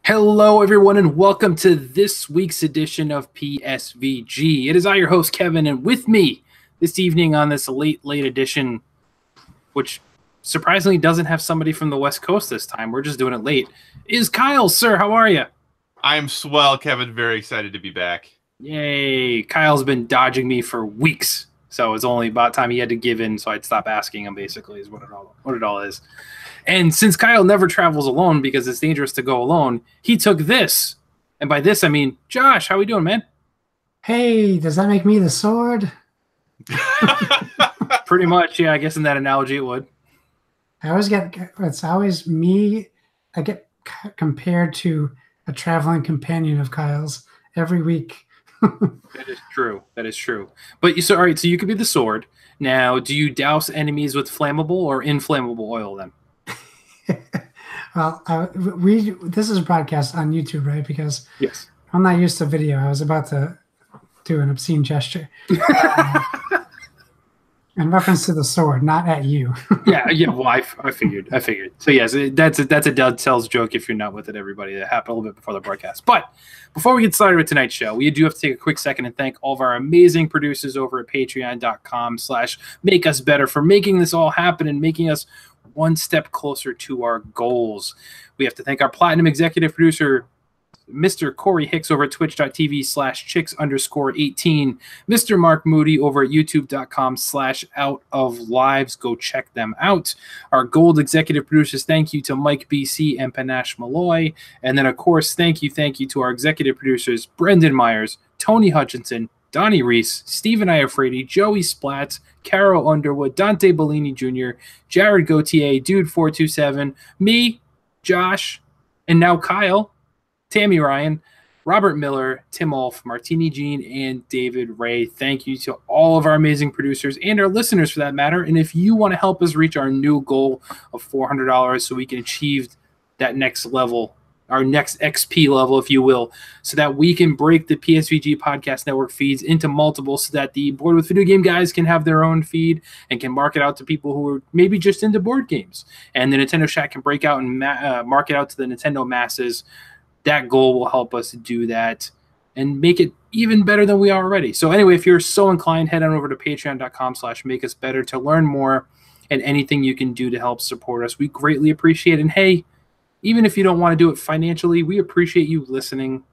Hello, everyone, and welcome to this week's edition of PSVG. It is I, your host, Kevin, and with me this evening on this late edition, which surprisingly doesn't have somebody from the West Coast this time, we're just doing it late, is Kyle. Sir, how are you? I am swell, Kevin. Very excited to be back. Yay. Kyle's been dodging me for weeks, so it's only about time he had to give in, so I'd stop asking him, basically, is what it all is. And since Kyle never travels alone because it's dangerous to go alone, he took this. And by this, I mean, Josh, how we doing, man? Hey, does that make me the sword? Pretty much, yeah. I guess in that analogy, it would. It's always me. I get compared to a traveling companion of Kyle's every week. That is true. That is true. But all right, so you could be the sword. Now, do you douse enemies with flammable or inflammable oil then? Well, this is broadcast on YouTube, right? Because yes, I'm not used to video. I was about to do an obscene gesture. In reference to the sword, not at you. yeah. Well, I figured. So yes, that's a TellTale's joke. If you're not with it, everybody, that happened a little bit before the broadcast. But before we get started with tonight's show, we do have to take a quick second and thank all of our amazing producers over at patreon.com/makeusbetter for making this all happen and making us one step closer to our goals. We have to thank our platinum executive producer, Mr. Corey Hicks over at twitch.tv/chicks_18, Mr. Mark Moody over at youtube.com/outoflives. Go check them out. Our gold executive producers, thank you to Mike BC and Panache Malloy. And then, of course, thank you to our executive producers, Brendan Myers, Tony Hutchinson, Donnie Reese, Stephen Iafredi, Joey Splatz, Carol Underwood, Dante Bellini Jr., Jared Gautier, Dude427, me, Josh, and now Kyle, Tammy Ryan, Robert Miller, Tim Olf, Martini Jean, and David Ray. Thank you to all of our amazing producers and our listeners for that matter. And if you want to help us reach our new goal of $400 so we can achieve that next level, our next XP level, if you will, so that we can break the PSVG podcast network feeds into multiple so that the Board with Video Game guys can have their own feed and can market out to people who are maybe just into board games. And the Nintendo Shack can break out and market out to the Nintendo masses. That goal will help us do that and make it even better than we are already. So anyway, if you're so inclined, head on over to patreon.com/makeusbetter to learn more and anything you can do to help support us. We greatly appreciate it. And hey, even if you don't want to do it financially, we appreciate you listening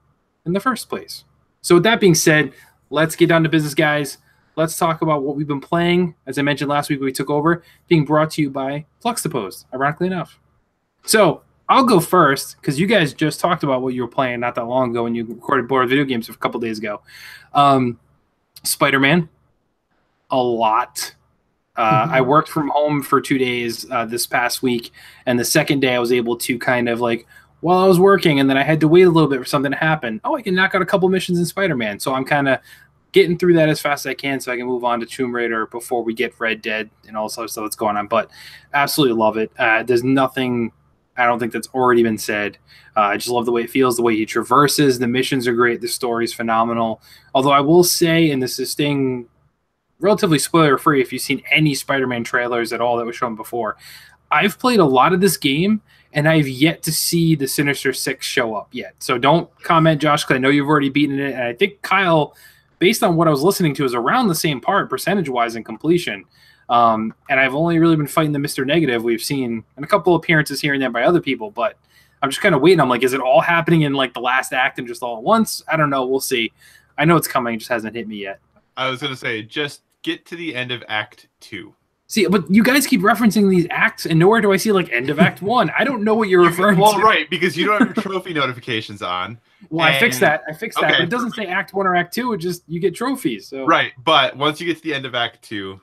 in the first place. So with that being said, let's get down to business, guys. Let's talk about what we've been playing. As I mentioned last week, we took over, being brought to you by Fluxtaposed, ironically enough. So I'll go first because you guys just talked about what you were playing not that long ago when you recorded Board Video Games a couple days ago. Spider-Man, a lot. I worked from home for 2 days this past week, and the second day I was able to kind of like, while I was working, and then I had to wait a little bit for something to happen. Oh, I can knock out a couple missions in Spider-Man. So I'm kind of getting through that as fast as I can so I can move on to Tomb Raider before we get Red Dead and all sorts of stuff that's going on. But absolutely love it. There's nothing I don't think that's already been said. I just love the way it feels, the way he traverses. The missions are great. The story's phenomenal. Although I will say, and this is staying relatively spoiler-free if you've seen any Spider-Man trailers at all that was shown before, I've played a lot of this game, and I've yet to see the Sinister Six show up yet. So don't comment, Josh, because I know you've already beaten it, and I think Kyle, based on what I was listening to, is around the same part percentage-wise in completion. And I've only really been fighting the Mr. Negative we've seen in a couple appearances here and there by other people, but I'm just kind of waiting. I'm like, is it all happening in like the last act and just all at once? I don't know. We'll see. I know it's coming. It just hasn't hit me yet. I was going to say, just get to the end of Act 2. See, but you guys keep referencing these acts, and nowhere do I see like end of Act 1. I don't know what you're referring to. Well, right, because you don't have your trophy notifications on. Well, I fixed that. Okay. But it doesn't say Act 1 or Act 2. It just, you get trophies. So. Right, but once you get to the end of Act 2,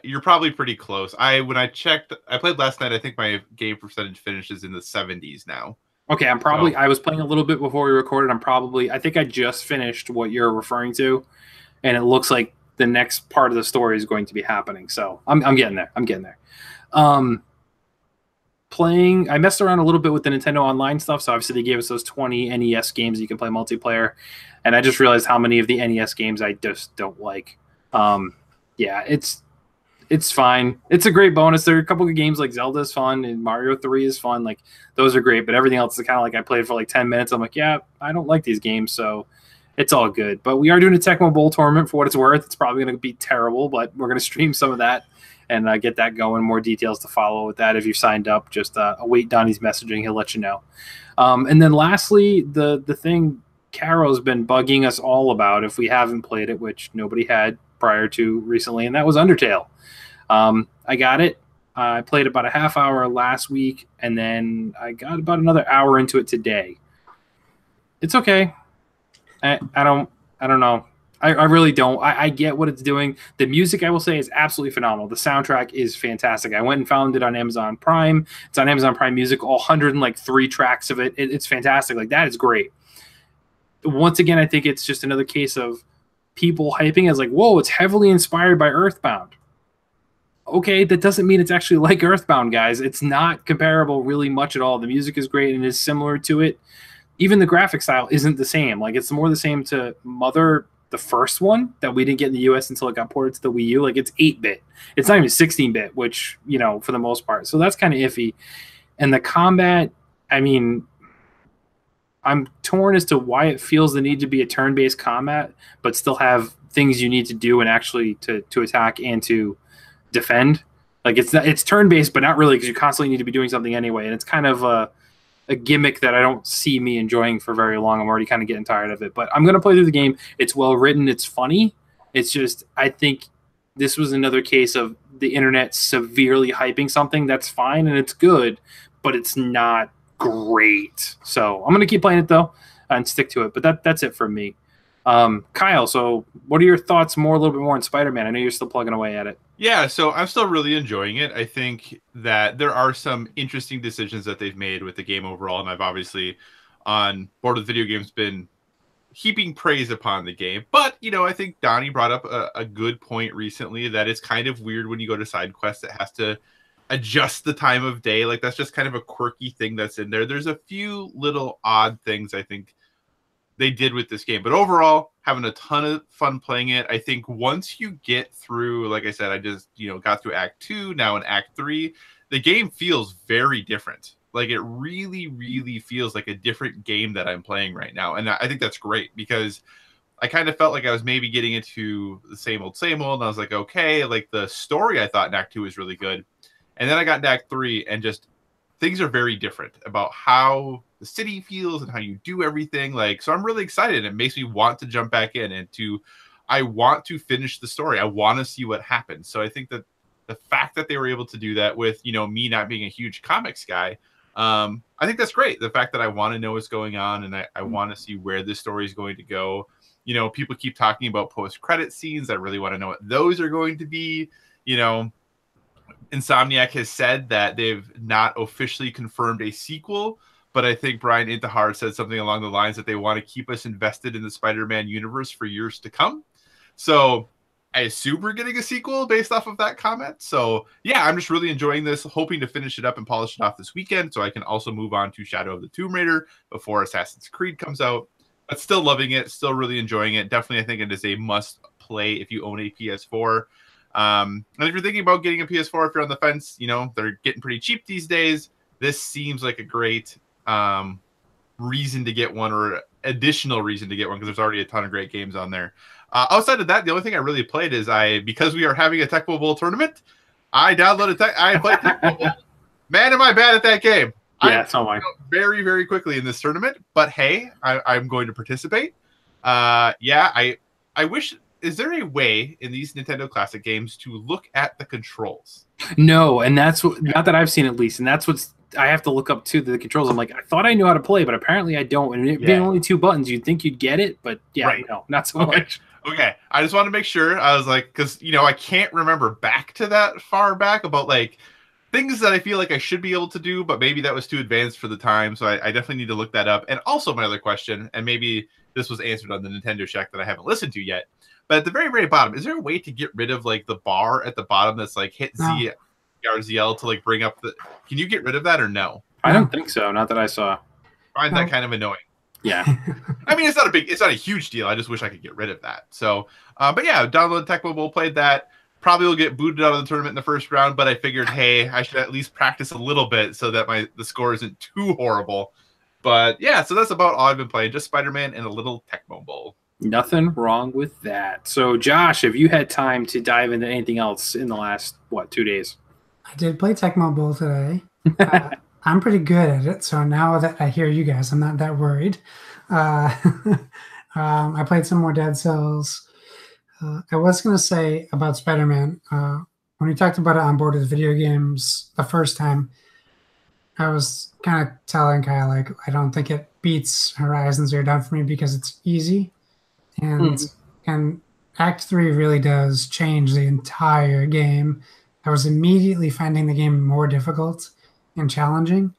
you're probably pretty close. When I checked, I played last night, I think my game percentage finishes in the 70s now. Okay, I was playing a little bit before we recorded. I think I just finished what you're referring to, and it looks like the next part of the story is going to be happening. So I'm getting there. I messed around a little bit with the Nintendo Online stuff. So obviously they gave us those 20 NES games you can play multiplayer. And I just realized how many of the NES games I just don't like. Yeah, It's fine. It's a great bonus. There are a couple of games like Zelda is fun and Mario 3 is fun. Like those are great, but everything else is kind of like I played for like 10 minutes. I'm like, yeah, I don't like these games, so it's all good. But we are doing a Tecmo Bowl tournament for what it's worth. It's probably going to be terrible, but we're going to stream some of that and get that going. More details to follow with that. If you've signed up, just await Donnie's messaging. He'll let you know. And then lastly, the thing Caro's been bugging us all about if we haven't played it, which nobody had prior to recently, and that was Undertale. I got it. I played about a half hour last week, and then I got about another hour into it today. It's okay. I don't know. I really don't. I get what it's doing. The music, I will say, is absolutely phenomenal. The soundtrack is fantastic. I went and found it on Amazon Prime. It's on Amazon Prime Music, all 103 tracks of it. It's fantastic. Like, that is great. Once again, I think it's just another case of people hyping as like, whoa, it's heavily inspired by Earthbound. Okay, that doesn't mean it's actually like Earthbound, guys. It's not comparable really much at all. The music is great and is similar to it. Even the graphic style isn't the same. Like, it's more the same to Mother, the first one that we didn't get in the US until it got ported to the Wii U. Like, it's 8-bit. It's not even 16-bit, which, you know, for the most part. So that's kind of iffy. And the combat, I mean, I'm torn as to why it feels the need to be a turn-based combat, but still have things you need to do and actually to attack and to defend. Like, it's turn-based, but not really, because you constantly need to be doing something anyway. And it's kind of a gimmick that I don't see me enjoying for very long. I'm already kind of getting tired of it, but I'm going to play through the game. It's well written. It's funny. It's just, I think this was another case of the internet severely hyping something that's fine and it's good, but it's not great. So I'm going to keep playing it though and stick to it. But that's it for me. Kyle, so what are your thoughts a little bit more on Spider-Man? I know you're still plugging away at it. Yeah, so I'm still really enjoying it. I think that there are some interesting decisions that they've made with the game overall, and I've obviously, on Board with Video Games, been heaping praise upon the game. But, you know, I think Donnie brought up a good point recently that it's kind of weird when you go to side quests, it has to adjust the time of day. Like, that's just kind of a quirky thing that's in there. There's a few little odd things I think they did with this game, but overall having a ton of fun playing it. I think once you get through, like I said, I just, you know, got through Act 2, now in Act 3, the game feels very different. Like, it really, really feels like a different game that I'm playing right now. And I think that's great, because I kind of felt like I was maybe getting into the same old, and I was like, okay, like the story I thought in Act 2 was really good. And then I got into Act 3 and just things are very different about how the city feels and how you do everything. Like, so I'm really excited. It makes me want to jump back in and I want to finish the story. I want to see what happens. So I think that the fact that they were able to do that with, you know, me not being a huge comics guy, I think that's great. The fact that I want to know what's going on and I want to see where this story is going to go. You know, people keep talking about post-credit scenes. I really want to know what those are going to be. You know, Insomniac has said that they've not officially confirmed a sequel, but I think Brian Intihar said something along the lines that they want to keep us invested in the Spider-Man universe for years to come. So I assume we're getting a sequel based off of that comment. So yeah, I'm just really enjoying this, hoping to finish it up and polish it off this weekend so I can also move on to Shadow of the Tomb Raider before Assassin's Creed comes out. But still loving it, still really enjoying it. Definitely, I think it is a must play if you own a PS4. And if you're thinking about getting a PS4, if you're on the fence, you know, they're getting pretty cheap these days. This seems like a great reason to get one, or additional reason to get one, because there's already a ton of great games on there. Outside of that, the only thing I really played is because we are having a Tecmo Bowl tournament, I downloaded I played Tecmo Bowl. Man, am I bad at that game. Yeah, so am I. Very, very quickly in this tournament, but hey, I'm going to participate. Yeah, I wish. Is there a way in these Nintendo Classic games to look at the controls? No, and that's what, not that I've seen at least, and that's what's I have to look up to the controls. I'm like, I thought I knew how to play, but apparently I don't. And it being only 2 buttons, you'd think you'd get it, but yeah, right. No, not so much. Okay, I just want to make sure. I was like, because, you know, I can't remember back to that far back about like things that I feel like I should be able to do, but maybe that was too advanced for the time. So I definitely need to look that up. And also my other question, and maybe this was answered on the Nintendo Shack that I haven't listened to yet, but at the very, very bottom, is there a way to get rid of like the bar at the bottom that's like hit Z, RZL to like bring up the, can you get rid of that or no? I don't think so. Not that I saw. I find that kind of annoying. Yeah. I mean, it's not a huge deal. I just wish I could get rid of that. So, but yeah, download Tecmo Bowl, played that. Probably will get booted out of the tournament in the first round, but I figured, hey, I should at least practice a little bit so that the score isn't too horrible. But yeah, so that's about all I've been playing. Just Spider-Man and a little Tecmo Bowl. Nothing wrong with that. So, Josh, have you had time to dive into anything else in the last, 2 days? I did play Tecmo Bowl today. I'm pretty good at it, so now that I hear you guys, I'm not that worried. I played some more Dead Cells. I was going to say about Spider-Man, when we talked about it on board with video games the first time, I was kind of telling Kyle, like, I don't think it beats Horizon Zero Dawn for me because it's easy. And Act 3 really does change the entire game. I was immediately finding the game more difficult and challenging.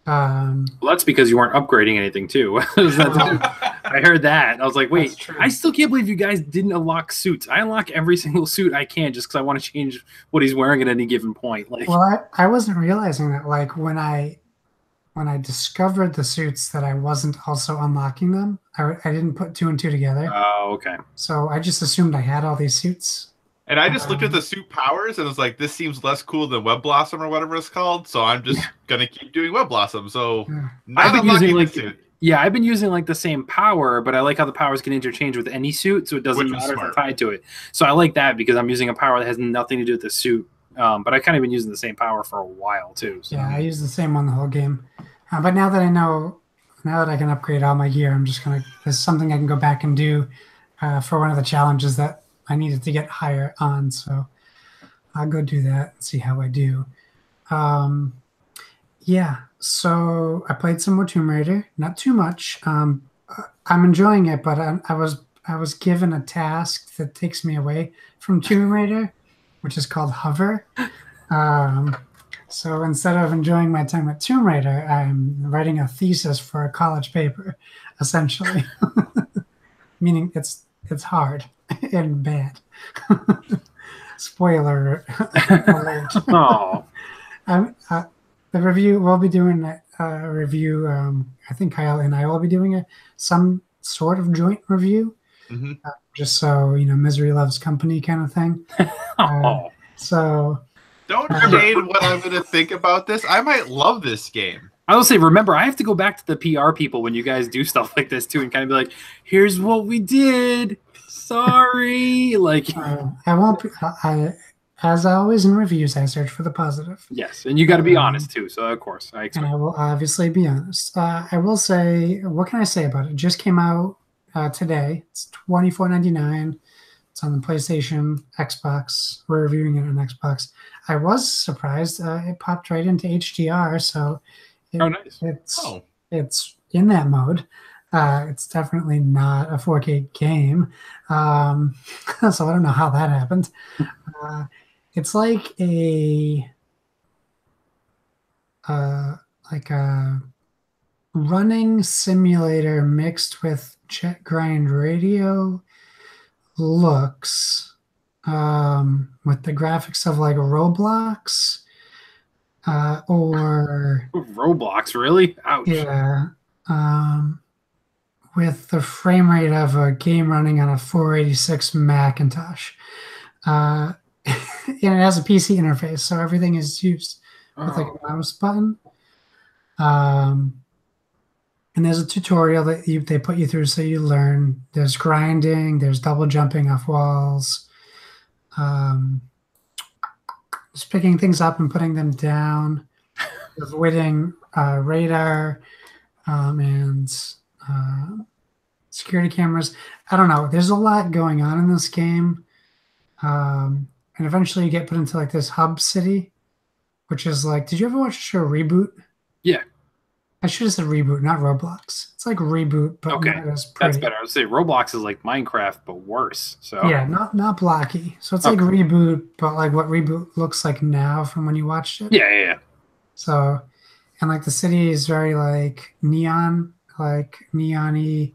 Well, that's because you weren't upgrading anything, too. I heard that. I was like, wait, I still can't believe you guys didn't unlock suits. I unlock every single suit I can just because I want to change what he's wearing at any given point. Like, well, I wasn't realizing that. Like, when I discovered the suits that I wasn't also unlocking them, I didn't put 2 and 2 together. Oh, okay. So I just assumed I had all these suits. And I just looked at the suit powers and was like, this seems less cool than Web Blossom or whatever it's called. So I'm just going to keep doing Web Blossom. So I've been using I've been using like the same power, but I like how the powers can interchange with any suit. So it doesn't matter if I'm tied to it. So I like that because I'm using a power that has nothing to do with the suit. But I kind of been using the same power for a while too. So. Yeah, I use the same one the whole game. But now that I can upgrade all my gear, I'm just there's something I can go back and do for one of the challenges that I needed to get higher on. So I'll go do that and see how I do. Yeah, so I played some more Tomb Raider, not too much. I'm enjoying it, but I was given a task that takes me away from Tomb Raider, which is called Hover. So instead of enjoying my time at Tomb Raider, I'm writing a thesis for a college paper, essentially. Meaning it's hard and bad. Spoiler alert. Oh. The review, we'll be doing a review. I think Kyle and I will be doing some sort of joint review. Mm-hmm. Just so, misery loves company kind of thing. So... Don't shade what I'm going to think about this. I might love this game. I will say, remember, I have to go back to the PR people when you guys do stuff like this too, and kind of be like, "Here's what we did. Sorry." Like, I won't. As always in reviews, I search for the positive. Yes, and you got to be honest too. So of course, I expect. And I will obviously be honest. I will say, what can I say about it? It just came out today. It's $24.99. It's on the PlayStation, Xbox. We're reviewing it on Xbox. I was surprised. It popped right into HDR, so nice. It's in that mode. It's definitely not a 4K game, so I don't know how that happened. It's like a running simulator mixed with jet grind radio looks. With the graphics of like Roblox, or Roblox, really? Ouch. Yeah, with the frame rate of a game running on a 486 Macintosh, and it has a PC interface, so everything is used with like a mouse button. And there's a tutorial that they put you through, so you learn. There's grinding. There's double jumping off walls. Just picking things up and putting them down, avoiding radar and security cameras. I don't know. There's a lot going on in this game. And eventually you get put into like this hub city, which is like, did you ever watch the show Reboot? Yeah. I should have said Reboot, not Roblox. It's like Reboot, but not as pretty. That's better. I would say Roblox is like Minecraft, but worse. So yeah, not blocky. So it's like Reboot, but like what Reboot looks like now from when you watched it. Yeah. So, and like the city is very like neon, like neon-y,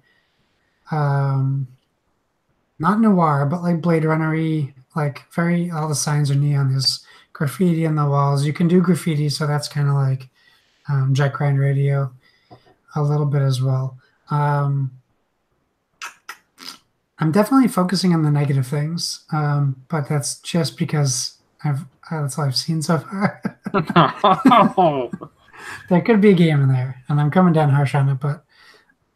not noir, but like Blade Runner-y, like all the signs are neon. There's graffiti on the walls. You can do graffiti, so that's kind of like jet grind radio a little bit as well. I'm definitely focusing on the negative things, but that's just because that's all I've seen so far. Oh, There could be a game in there, and I'm coming down harsh on it, but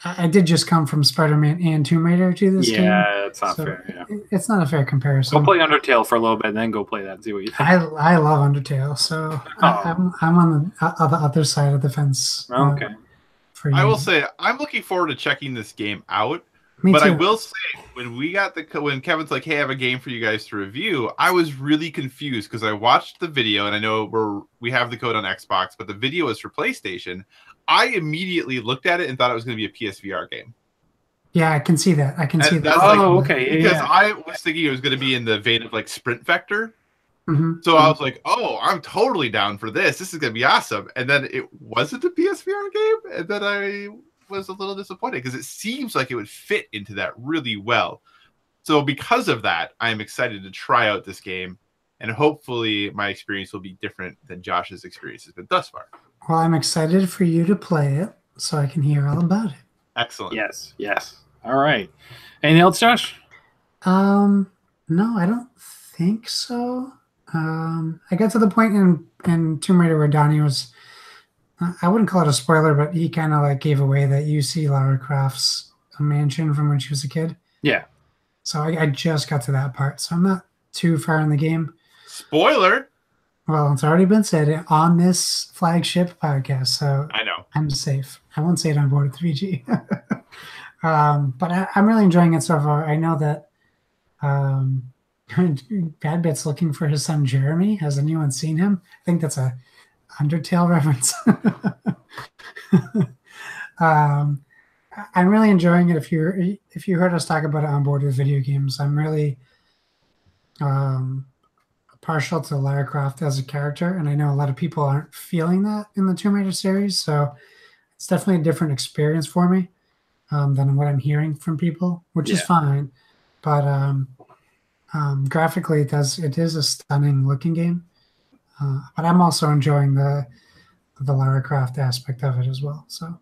I did just come from Spider-Man and Tomb Raider to this game, yeah, it's not so fair. Yeah. it's not a fair Go comparison. play Undertale for a little bit, and then go play that and see what you think. I love Undertale, so I'm on the other side of the fence. Okay. For I you. will say I'm looking forward to checking this game out. Me But I too. will say when Kevin's like, "Hey, I have a game for you guys to review," I was really confused because I watched the video and I know we have the code on Xbox, but the video is for PlayStation. I immediately looked at it and thought it was going to be a PSVR game. Yeah, I can see that. I can see that. Oh, okay. Because Yeah. I was thinking it was going to be in the vein of like Sprint Vector. Mhm. So I was like, "Oh, I'm totally down for this. This is going to be awesome." And then it wasn't a PSVR game, and then I was a little disappointed because it seems like it would fit into that really well. So because of that, I am excited to try out this game, and hopefully my experience will be different than Josh's experience has been thus far. Well, I'm excited for you to play it so I can hear all about it. Excellent. Yes. Yes. All right. Anything else, Josh? No, I don't think so. I got to the point in Tomb Raider where Donnie was, I wouldn't call it a spoiler, but he kind of like gave away that you see Lara Croft's mansion from when she was a kid. Yeah. So I just got to that part, so I'm not too far in the game. Spoiler. Well, it's already been said on this flagship podcast, so I know. I'm safe. I won't say it on board with 3G. But I'm really enjoying it so far. I know that Bad Bit's looking for his son Jeremy. Has anyone seen him? I think that's a Undertale reference. I'm really enjoying it. If you heard us talk about it on board with video games, I'm really partial to Lara Croft as a character, and I know a lot of people aren't feeling that in the Tomb Raider series, so it's definitely a different experience for me than what I'm hearing from people, which is fine. But graphically, it is a stunning looking game. But I'm also enjoying the Lara Croft aspect of it as well. So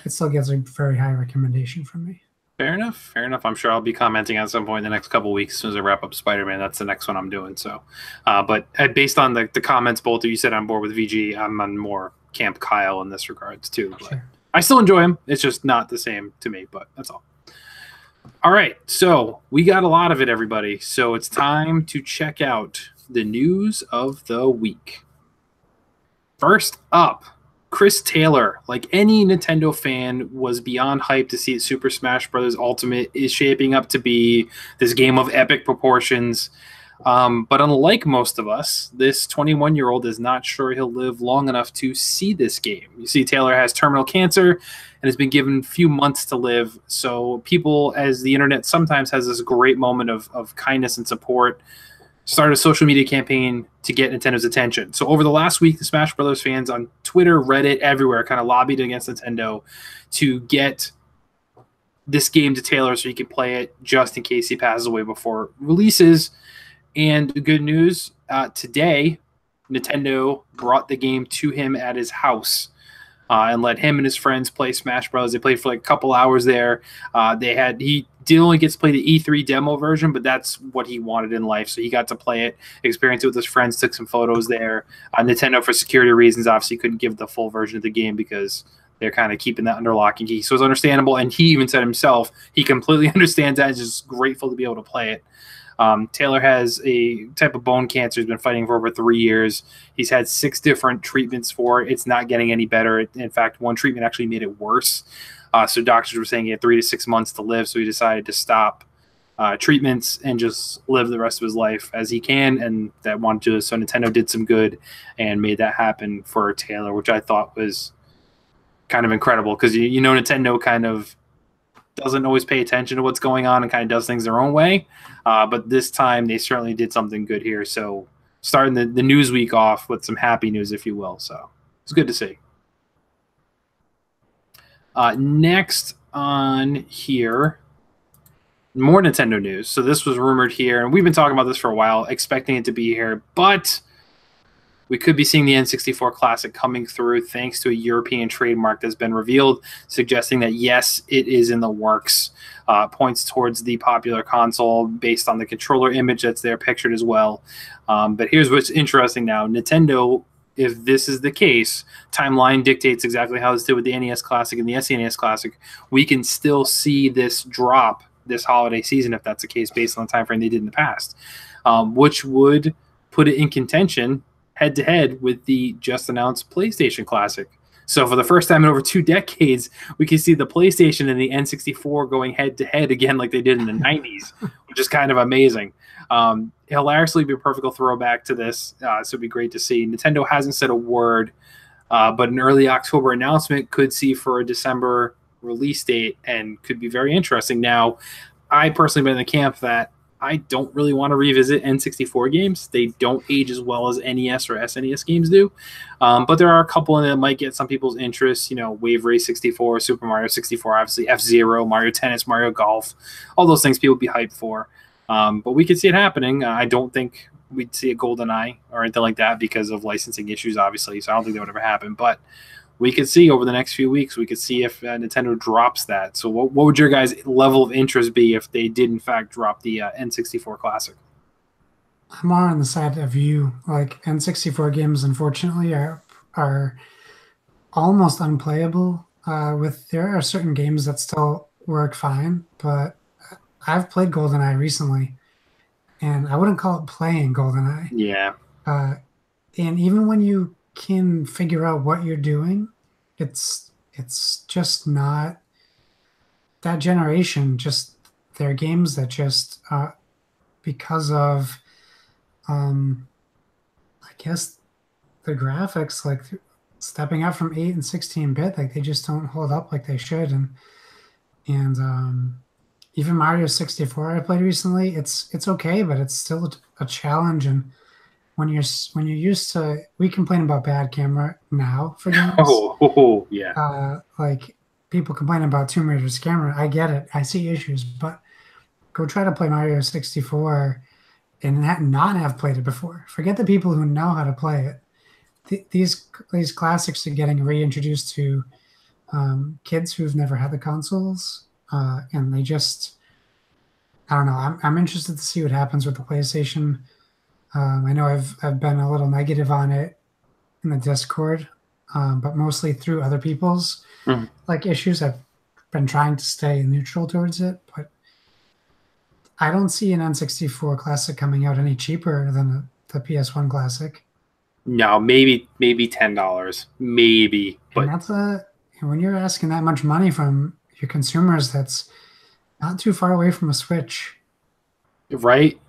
it still gets a very high recommendation from me. Fair enough. Fair enough. I'm sure I'll be commenting at some point in the next couple of weeks as soon as I wrap up Spider-Man. That's the next one I'm doing. So, but based on the comments both of you said on board with VG, I'm on more Camp Kyle in this regards too. But Sure. I still enjoy him. It's just not the same to me, but that's all. All right. So we got a lot of it, everybody. So it's time to check out the news of the week. First up, Chris Taylor, like any Nintendo fan, was beyond hyped to see Super Smash Bros. Ultimate is shaping up to be this game of epic proportions. But unlike most of us, this 21-year-old is not sure he'll live long enough to see this game. You see, Taylor has terminal cancer and has been given a few months to live. So people, as the internet sometimes has this great moment of kindness and support, started a social media campaign to get Nintendo's attention. So over the last week, the Smash Brothers fans on Twitter, Reddit, everywhere kind of lobbied against Nintendo to get this game to Taylor so he could play it just in case he passes away before it releases. And the good news, today, Nintendo brought the game to him at his house and let him and his friends play Smash Bros. They played for like a couple hours there. He did only get to play the E3 demo version, but that's what he wanted in life. So he got to play it, experience it with his friends, took some photos there. Nintendo, for security reasons, obviously couldn't give the full version of the game because they're kind of keeping that under lock and key. So it's understandable. And he even said himself, he completely understands that. He's just grateful to be able to play it. Taylor has a type of bone cancer he's been fighting for over 3 years. He's had 6 different treatments for it. It's not getting any better. In fact, one treatment actually made it worse. So doctors were saying he had 3 to 6 months to live. So he decided to stop treatments and just live the rest of his life as he can. And that wanted to. So Nintendo did some good and made that happen for Taylor, which I thought was kind of incredible because, you know, Nintendo kind of doesn't always pay attention to what's going on and kind of does things their own way. But this time they certainly did something good here. So starting the news week off with some happy news, if you will. So it's good to see. Next on here, more Nintendo news. So this was rumored here, and we've been talking about this for a while, expecting it to be here. But we could be seeing the N64 Classic coming through thanks to a European trademark that's been revealed, suggesting that, yes, it is in the works. Points towards the popular console based on the controller image that's there pictured as well. But here's what's interesting now. Nintendo, if this is the case, timeline dictates exactly how this did with the NES Classic and the SNES Classic. We can still see this drop this holiday season if that's the case based on the time frame they did in the past, which would put it in contention head-to-head with the just announced PlayStation Classic. So for the first time in over 2 decades, we can see the PlayStation and the N64 going head-to-head again like they did in the 90s, which is kind of amazing. Hilariously be a perfect throwback to this, so it'd be great to see. Nintendo hasn't said a word, but an early October announcement could see for a December release date and could be very interesting. Now, I personally been in the camp that I don't really want to revisit N64 games. They don't age as well as NES or SNES games do. But there are a couple that might get some people's interest. You know, Wave Race 64, Super Mario 64, obviously F-Zero, Mario Tennis, Mario Golf. All those things people would be hyped for. But we could see it happening. I don't think we'd see a GoldenEye or anything like that because of licensing issues, obviously. So I don't think that would ever happen. But we could see over the next few weeks, we could see if Nintendo drops that. So what would your guys' level of interest be if they did, in fact, drop the N64 Classic? I'm more on the side of you. Like, N64 games, unfortunately, are almost unplayable. There are certain games that still work fine, but I've played GoldenEye recently, and I wouldn't call it playing GoldenEye. Yeah. And even when you can figure out what you're doing, it's just not that generation. Just there are games that just because of I guess the graphics, like stepping up from 8 and 16-bit, like they just don't hold up like they should. And even Mario 64 I played recently, it's okay, but it's still a challenge. And when you're used to, we complain about bad camera now for games. Yeah. Like people complain about Tomb Raider's camera. I get it. I see issues, but go try to play Mario 64 and not have played it before. Forget the people who know how to play it. These classics are getting reintroduced to kids who've never had the consoles, and they just, I don't know. I'm interested to see what happens with the PlayStation. I know I've been a little negative on it in the Discord, but mostly through other people's like issues. I've been trying to stay neutral towards it, but I don't see an N64 Classic coming out any cheaper than the PS1 Classic. No, maybe $10, maybe. But And when you're asking that much money from your consumers, that's not too far away from a Switch. right.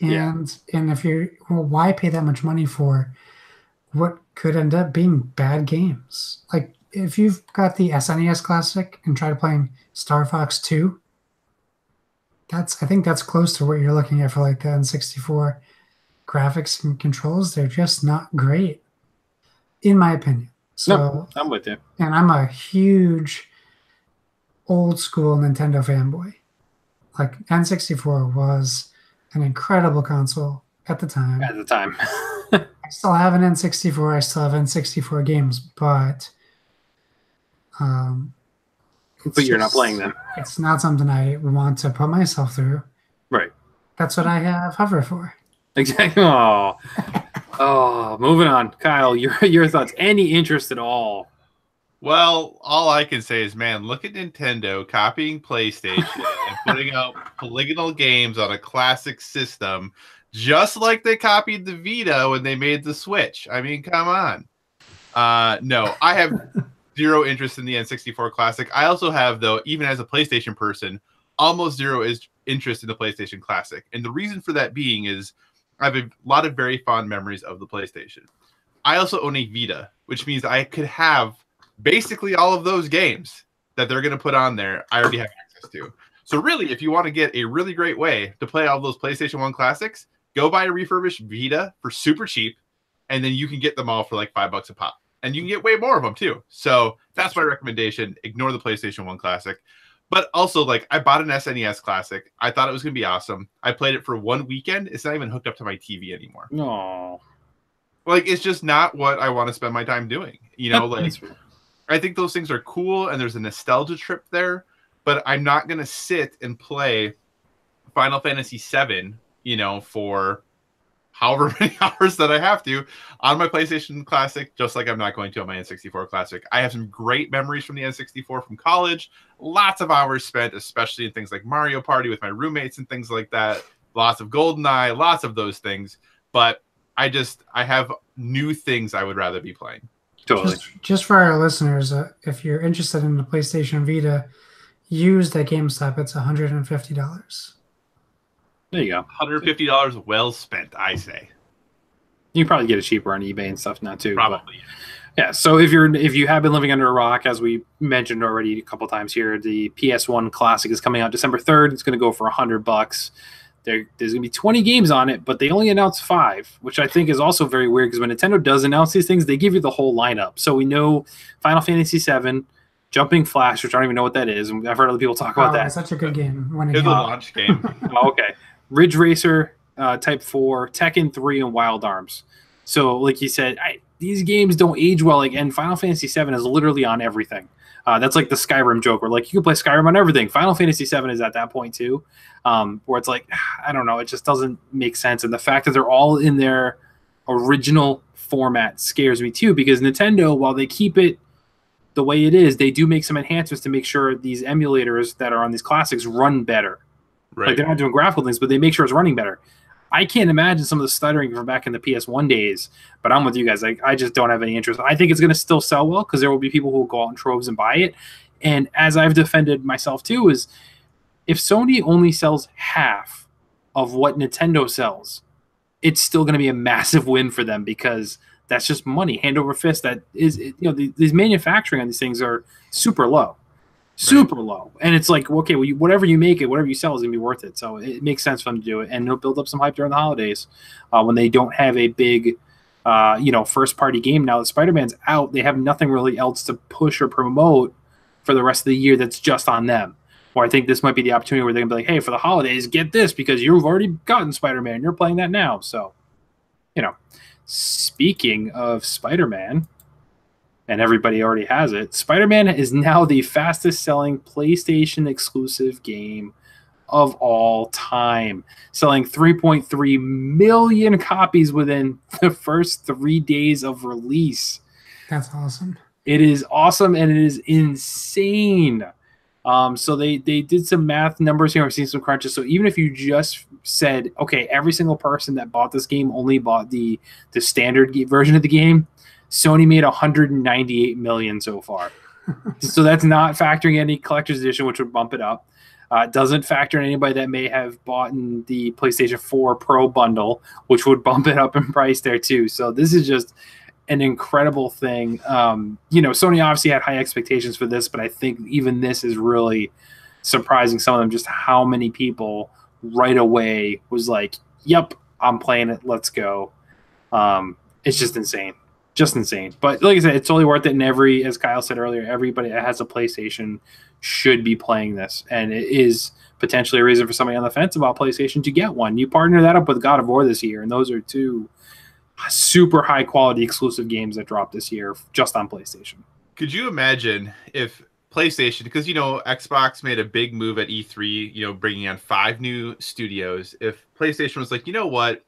And if why pay that much money for what could end up being bad games? Like if you've got the SNES Classic and try to play Star Fox 2, I think that's close to what you're looking at for like the N64 graphics and controls. They're just not great, in my opinion. So no, I'm with you. And I'm a huge old school Nintendo fanboy. Like N64 was an incredible console at the time. I still have an N64. I still have N64 games, but you're not playing them. It's not something I want to put myself through. Right. That's what I have Hover for. Exactly. Oh, moving on. Kyle, your thoughts. Any interest at all? Well, all I can say is, man, look at Nintendo copying PlayStation and putting out polygonal games on a classic system, just like they copied the Vita when they made the Switch. I mean, come on. No, I have zero interest in the N64 Classic. I also have, though, even as a PlayStation person, almost zero interest in the PlayStation Classic. And the reason for that being is I have a lot of very fond memories of the PlayStation. I also own a Vita, which means I could have basically all of those games that they're going to put on there. I already have access to. So really, if you want to get a really great way to play all those PlayStation 1 classics, go buy a refurbished Vita for super cheap, and then you can get them all for like $5 a pop. And you can get way more of them too. So that's my recommendation. Ignore the PlayStation 1 Classic. But also, like, I bought an SNES Classic. I thought it was going to be awesome. I played it for one weekend. It's not even hooked up to my TV anymore. No. Like, it's just not what I want to spend my time doing. You know, like, I think those things are cool and there's a nostalgia trip there, but I'm not going to sit and play Final Fantasy VII, you know, for however many hours that I have to on my PlayStation Classic, just like I'm not going to on my N64 Classic. I have some great memories from the N64 from college. Lots of hours spent, especially in things like Mario Party with my roommates and things like that. Lots of GoldenEye, lots of those things. But I have new things I would rather be playing. Totally. Just for our listeners, if you're interested in the PlayStation Vita used at GameStop, it's $150. There you go. $150 well spent, I say. You can probably get it cheaper on eBay and stuff now too. Probably. Yeah. So if you have been living under a rock, as we mentioned already a couple times here, the PS1 Classic is coming out December 3rd. It's going to go for $100. There's going to be 20 games on it, but they only announced 5, which I think is also very weird because when Nintendo does announce these things, they give you the whole lineup. So we know Final Fantasy VII, Jumping Flash, which I don't even know what that is. I've heard other people talk about that. It's such a good game. It's a launch game. Oh, okay. Ridge Racer, Type 4, Tekken 3, and Wild Arms. So, like you said, these games don't age well. And Final Fantasy VII is literally on everything. That's like the Skyrim joke, where like you can play Skyrim on everything. Final Fantasy VII is at that point too, where it's like, I don't know, it just doesn't make sense. And the fact that they're all in their original format scares me too, because Nintendo, while they keep it the way it is, they do make some enhancements to make sure these emulators that are on these classics run better. Right. Like they're not doing graphical things, but they make sure it's running better. I can't imagine some of the stuttering from back in the PS1 days, but I'm with you guys. I just don't have any interest. I think it's going to still sell well because there will be people who will go out in troves and buy it. And as I've defended myself too, is if Sony only sells half of what Nintendo sells, it's still going to be a massive win for them because that's just money, hand over fist. That is, these manufacturing on these things are super low. Super low. And it's like, okay, well, whatever you make it, whatever you sell is going to be worth it. So it makes sense for them to do it. And they'll build up some hype during the holidays when they don't have a big, first-party game. Now that Spider-Man's out, they have nothing really else to push or promote for the rest of the year that's just on them. Or I think this might be the opportunity where they're going to be like, hey, for the holidays, get this because you've already gotten Spider-Man. You're playing that now. So, speaking of Spider-Man, and everybody already has it, Spider-Man is now the fastest-selling PlayStation exclusive game of all time, selling 3.3 million copies within the first 3 days of release. That's awesome. It is awesome, and it is insane. So they did some math numbers here. I've seen some crunches. So even if you just said, okay, every single person that bought this game only bought the standard version of the game, Sony made 198 million so far. So that's not factoring any collector's edition, which would bump it up. It doesn't factor in anybody that may have bought in the PlayStation 4 Pro bundle, which would bump it up in price there too. So this is just an incredible thing. Sony obviously had high expectations for this, but I think even this is really surprising some of them, just how many people right away was like, yep, I'm playing it. Let's go. It's just insane. Just insane. But like I said, it's totally worth it. And as Kyle said earlier, everybody that has a PlayStation should be playing this. And it is potentially a reason for somebody on the fence about PlayStation to get one. You partner that up with God of War this year, and those are 2 super high quality exclusive games that dropped this year just on PlayStation. Could you imagine if PlayStation, because, Xbox made a big move at E3, bringing on 5 new studios. If PlayStation was like, you know what,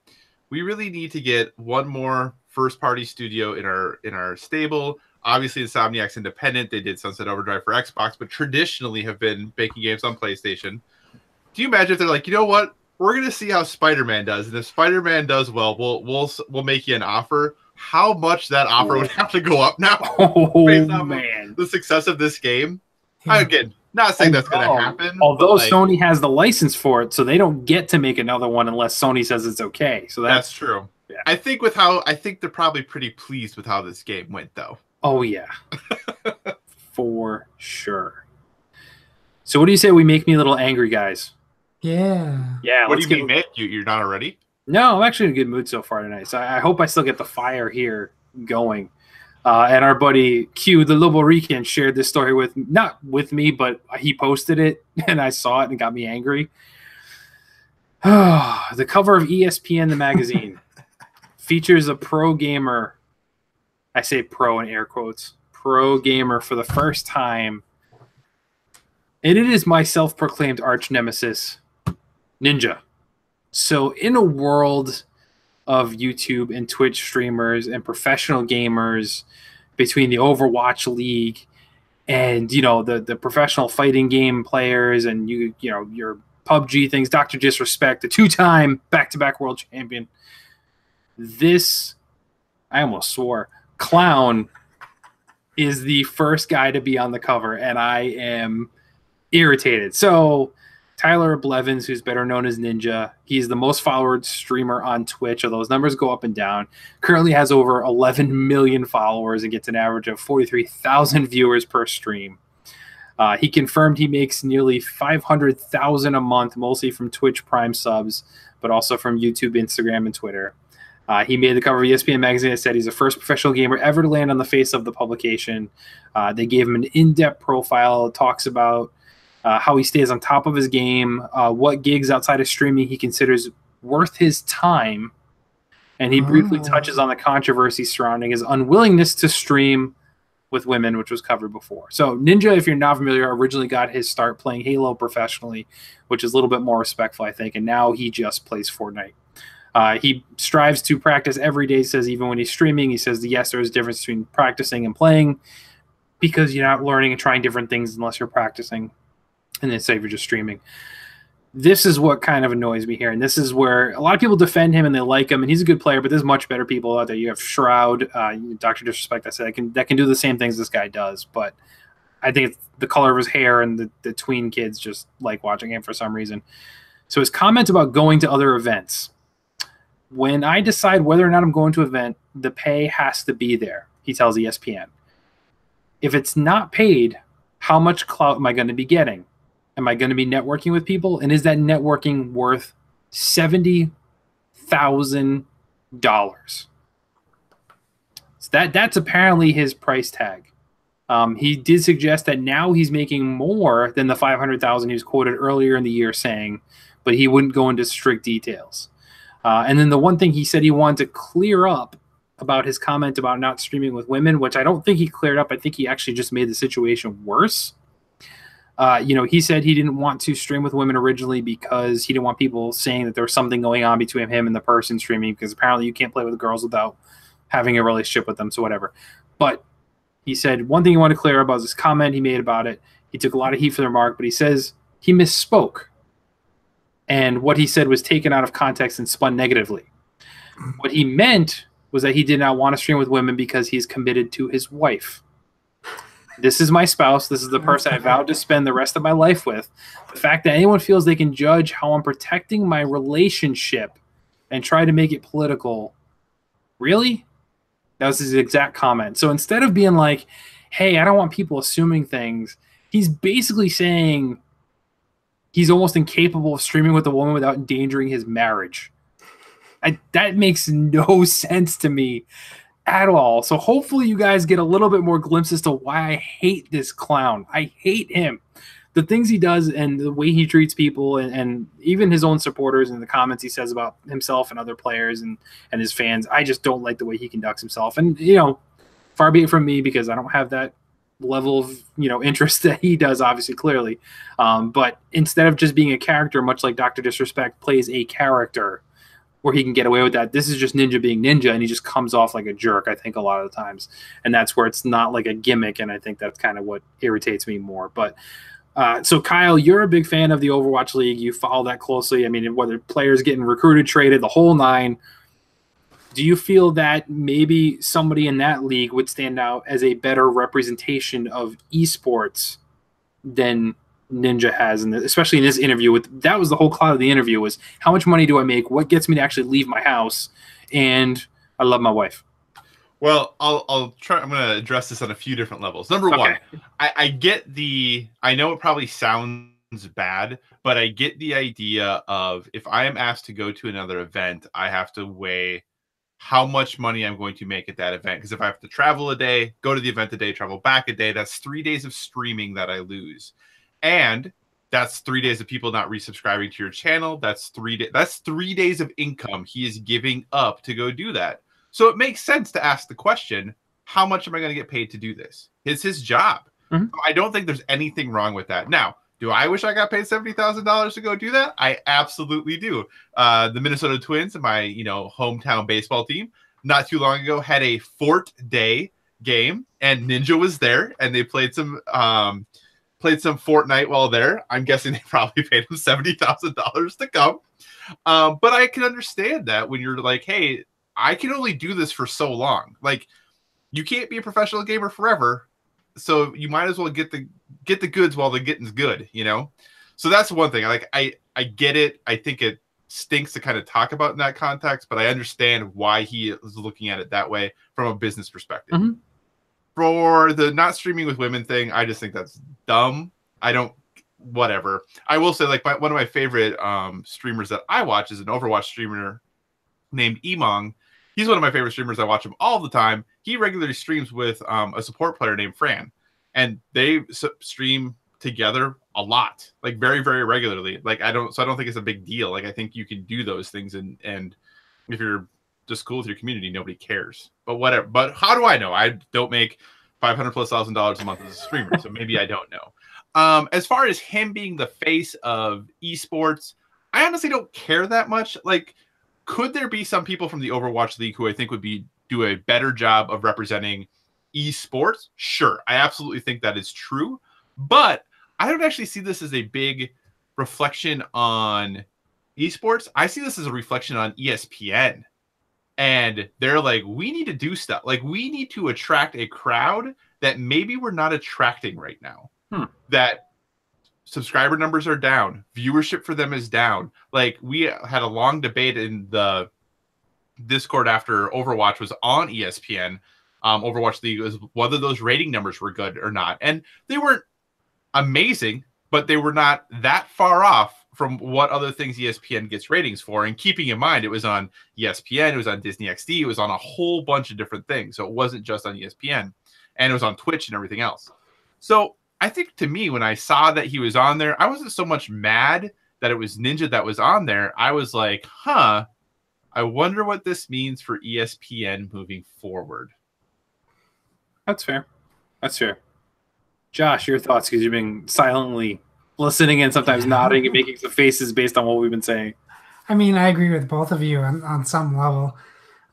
we really need to get one more first-party studio in our stable. Obviously, Insomniac's independent. They did Sunset Overdrive for Xbox, but traditionally have been making games on PlayStation. Do you imagine if they're like, you know what? We're going to see how Spider-Man does. And if Spider-Man does well, we'll make you an offer. How much that offer would have to go up now based off of the success of this game? Yeah. Again, not saying that's going to happen. Although Sony has the license for it, so they don't get to make another one unless Sony says it's okay. So that's true. Yeah. I think they're probably pretty pleased with how this game went, though. Oh, yeah. For sure. So what do you say we make me a little angry, guys? Yeah. Yeah. What do you mean, Nick? You're not already? No, I'm actually in a good mood so far tonight. So I hope I still get the fire here going. And our buddy Q, the Lobo Rican, shared this story not with me, but he posted it, and I saw it and it got me angry. The cover of ESPN, the magazine, features a pro gamer. I say pro in air quotes. Pro gamer for the first time. And it is my self-proclaimed arch nemesis, Ninja. So in a world of YouTube and Twitch streamers and professional gamers, between the Overwatch League and the professional fighting game players and your PUBG things, Dr. Disrespect, the 2-time back-to-back world champion, this, I almost swore, clown is the first guy to be on the cover, and I am irritated. So Tyler Blevins, who's better known as Ninja, he's the most followed streamer on Twitch. Although those numbers go up and down. Currently has over 11 million followers and gets an average of 43,000 viewers per stream. He confirmed he makes nearly $500,000 a month, mostly from Twitch Prime subs, but also from YouTube, Instagram, and Twitter. He made the cover of ESPN magazine and said he's the first professional gamer ever to land on the face of the publication. They gave him an in-depth profile. It talks about how he stays on top of his game, what gigs outside of streaming he considers worth his time, and he briefly touches on the controversy surrounding his unwillingness to stream with women, which was covered before. So Ninja, if you're not familiar, originally got his start playing Halo professionally, which is a little bit more respectful, I think, and now he just plays Fortnite. He strives to practice every day, says even when he's streaming. He says, yes, there's a difference between practicing and playing because you're not learning and trying different things unless you're practicing. And then say you're just streaming. This is what kind of annoys me here. And this is where a lot of people defend him and they like him. And he's a good player, but there's much better people out there. You have Shroud, Dr. Disrespect, I said, that can do the same things this guy does. But I think it's the color of his hair and the tween kids just like watching him for some reason. So his comment about going to other events. When I decide whether or not I'm going to an event, the pay has to be there, he tells ESPN. If it's not paid, how much clout am I going to be getting? Am I going to be networking with people? And is that networking worth $70,000? So that's apparently his price tag. He did suggest that now he's making more than the $500,000 he was quoted earlier in the year saying, but he wouldn't go into strict details. And then the one thing he said he wanted to clear up about his comment about not streaming with women, which I don't think he cleared up. I think he actually just made the situation worse. He said he didn't want to stream with women originally because he didn't want people saying that there was something going on between him and the person streaming, because apparently you can't play with girls without having a relationship with them, so whatever. But he said one thing he wanted to clear up about this comment he made about it. He took a lot of heat for the remark, but he says he misspoke. And what he said was taken out of context and spun negatively. What he meant was that he did not want to stream with women because he's committed to his wife. This is my spouse. This is the person I vowed to spend the rest of my life with. The fact that anyone feels they can judge how I'm protecting my relationship and try to make it political, really? That was his exact comment. So instead of being like, hey, I don't want people assuming things, he's basically saying he's almost incapable of streaming with a woman without endangering his marriage. That makes no sense to me at all. So hopefully you guys get a little bit more glimpse as to why I hate this clown. I hate him. The things he does and the way he treats people and even his own supporters and the comments he says about himself and other players and his fans, I just don't like the way he conducts himself. And, far be it from me because I don't have that level of, interest that he does, obviously, clearly. But instead of just being a character, much like Dr. Disrespect plays a character, where he can get away with that. This is just Ninja being Ninja, and he just comes off like a jerk, I think, a lot of the times. And that's where it's not like a gimmick, and I think that's kind of what irritates me more. But so, Kyle, you're a big fan of the Overwatch League. You follow that closely. I mean, whether players getting recruited, traded, the whole nine. Do you feel that maybe somebody in that league would stand out as a better representation of esports than Ninja has, and especially in this interview? That was the whole cloud of the interview, was how much money do I make, what gets me to actually leave my house, and I love my wife. Well, I'll try. I'm going to address this on a few different levels. Number one, I get I know it probably sounds bad, but I get the idea of, if I am asked to go to another event, I have to weigh how much money I'm going to make at that event. Because if I have to travel a day, go to the event a day, travel back a day, that's 3 days of streaming that I lose. And That's 3 days of people not resubscribing to your channel. That's 3 days of income he is giving up to go do that. So it makes sense to ask the question, how much am I going to get paid to do this? It's his job. I don't think there's anything wrong with that. Now, do I wish I got paid $70,000 to go do that? I absolutely do. The Minnesota Twins, my hometown baseball team, not too long ago had a Fort Day game, and Ninja was there, and they played some Fortnite while there. I'm guessing they probably paid him $70,000 to come. But I can understand that when you're like, hey, I can only do this for so long. Like, you can't be a professional gamer forever. So you might as well get the goods while the getting's good, So that's one thing. I get it. I think it stinks to kind of talk about in that context, but I understand why he is looking at it that way from a business perspective. For the not streaming with women thing, I just think that's dumb. Whatever. I will say, like, one of my favorite streamers that I watch is an Overwatch streamer named Emong. He's one of my favorite streamers. I watch him all the time. He regularly streams with a support player named Fran, and they stream together a lot, like very, very regularly. Like, I don't think it's a big deal. Like, I think you can do those things, and if you're just cool with your community, nobody cares. But whatever. But how do I know? I don't make $500,000+ a month as a streamer, so maybe I don't know. As far as him being the face of esports, I honestly don't care that much. Like, could there be some people from the Overwatch League who I think would do a better job of representing esports? Sure. I absolutely think that is true. But I don't actually see this as a big reflection on esports. I see this as a reflection on ESPN. And they're like, we need to do stuff. Like, we need to attract a crowd that maybe we're not attracting right now. That subscriber numbers are down. Viewership for them is down. Like, we had a long debate in the Discord after Overwatch was on ESPN. Overwatch League was whether those rating numbers were good or not. And they weren't amazing, but they were not that far off from what other things ESPN gets ratings for. And keeping in mind, it was on ESPN, it was on Disney XD, it was on a whole bunch of different things. So it wasn't just on ESPN, and it was on Twitch and everything else. So I think, to me, when I saw that he was on there, I wasn't so much mad that it was Ninja that was on there. I was like, I wonder what this means for ESPN moving forward. That's fair. Josh, your thoughts, because you've been silently listening and sometimes nodding and making some faces based on what we've been saying. I mean, I agree with both of you on some level.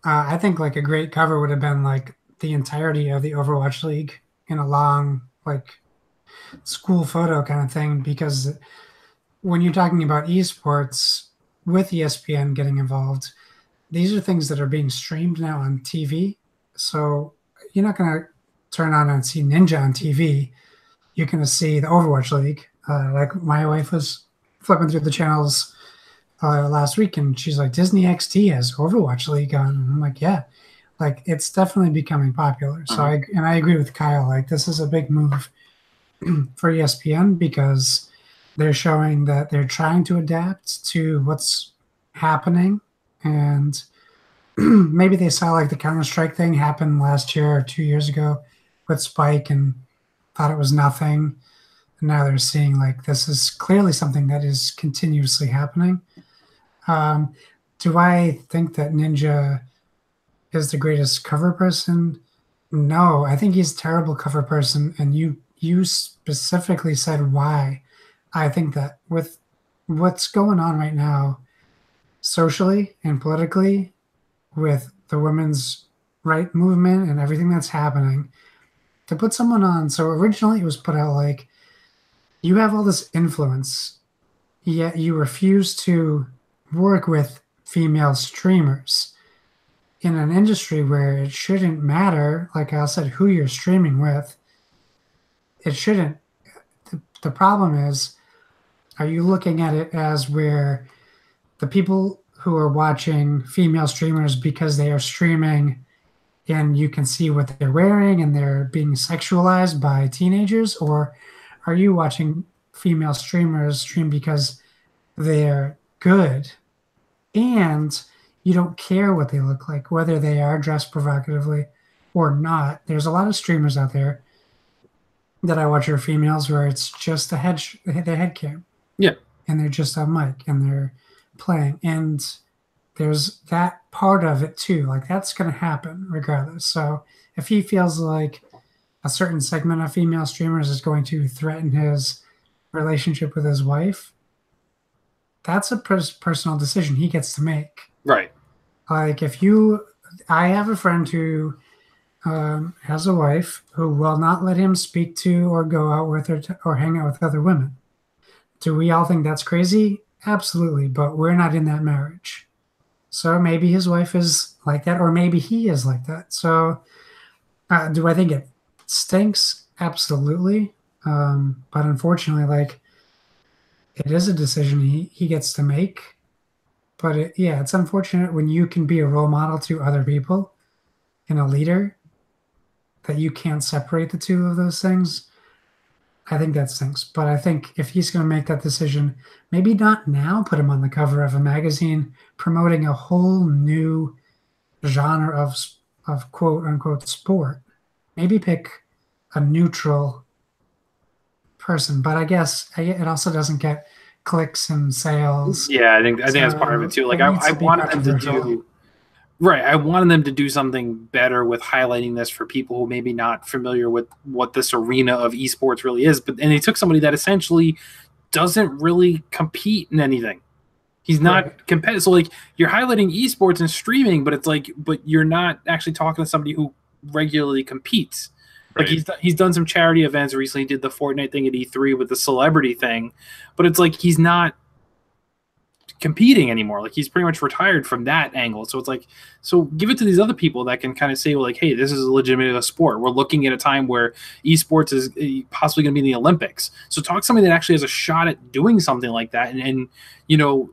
I think, like, a great cover would have been, like, the entirety of the Overwatch League in a long, like, school photo kind of thing, because when you're talking about esports with ESPN getting involved, these are things that are being streamed now on TV. So you're not going to turn on and see Ninja on TV. You're going to see the Overwatch League. Like, my wife was flipping through the channels last week, and she's like, Disney XD has Overwatch League on. And I'm like, yeah, like, it's definitely becoming popular. So I agree with Kyle. Like, this is a big move for ESPN, because they're showing that they're trying to adapt to what's happening. And maybe they saw, like, the Counter-Strike thing happen last year or 2 years ago with Spike and thought it was nothing. And now they're seeing, like, this is clearly something that is continuously happening. Do I think that Ninja is the greatest cover person? No, I think he's a terrible cover person. And you specifically said why. I think that with what's going on right now socially and politically with the women's right movement and everything that's happening, to put someone on, so originally it was put out like, you have all this influence, yet you refuse to work with female streamers in an industry where it shouldn't matter, like I said, who you're streaming with. It shouldn't. The problem is, are you looking at it as where the people who are watching female streamers because they are streaming and you can see what they're wearing and they're being sexualized by teenagers? Or are you watching female streamers stream because they're good and you don't care what they look like, whether they are dressed provocatively or not? There's a lot of streamers out there that I watch are females where it's just the head cam. Yeah. And they're just on mic and they're playing. And there's that part of it too. Like that's going to happen regardless. So if he feels like a certain segment of female streamers is going to threaten his relationship with his wife, that's a personal decision he gets to make. Right. Like I have a friend who has a wife who will not let him speak to or go out with or hang out with other women. Do we all think that's crazy? Absolutely, but we're not in that marriage. So maybe his wife is like that, or maybe he is like that. So do I think it stinks? Absolutely. But unfortunately, like it is a decision he gets to make. But it's unfortunate when you can be a role model to other people and a leader that you can't separate the two of those things. I think that stinks. But I think if he's going to make that decision, maybe not now put him on the cover of a magazine promoting a whole new genre of quote unquote sport. Maybe pick a neutral person. But I guess it also doesn't get clicks and sales. Yeah, I think that's part of it too. Like I wanted them to do right. I wanted them to do something better with highlighting this for people who maybe not familiar with what this arena of esports really is. But they took somebody that essentially doesn't really compete in anything. He's not competitive. So like you're highlighting esports and streaming, but it's like, but you're not actually talking to somebody who regularly competes. Like he's done some charity events recently. He did the Fortnite thing at E3 with the celebrity thing, but it's like he's not competing anymore. Like he's pretty much retired from that angle. So it's like, so give it to these other people that can kind of say, well, like, hey, this is a legitimate sport. We're looking at a time where esports is possibly going to be in the Olympics. So talk to somebody that actually has a shot at doing something like that, and you know,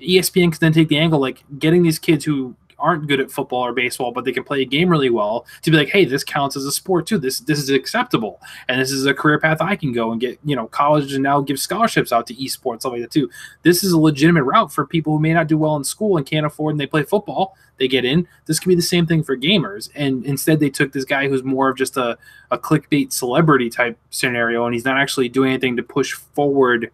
ESPN can then take the angle like getting these kids who aren't good at football or baseball, but they can play a game really well to be like, hey, this counts as a sport too. This is acceptable, and this is a career path I can go and get, you know, college and now give scholarships out to esports, stuff like that too. This is a legitimate route for people who may not do well in school and can't afford, and they play football. They get in. This can be the same thing for gamers, and instead they took this guy who's more of just a clickbait celebrity type scenario, and he's not actually doing anything to push forward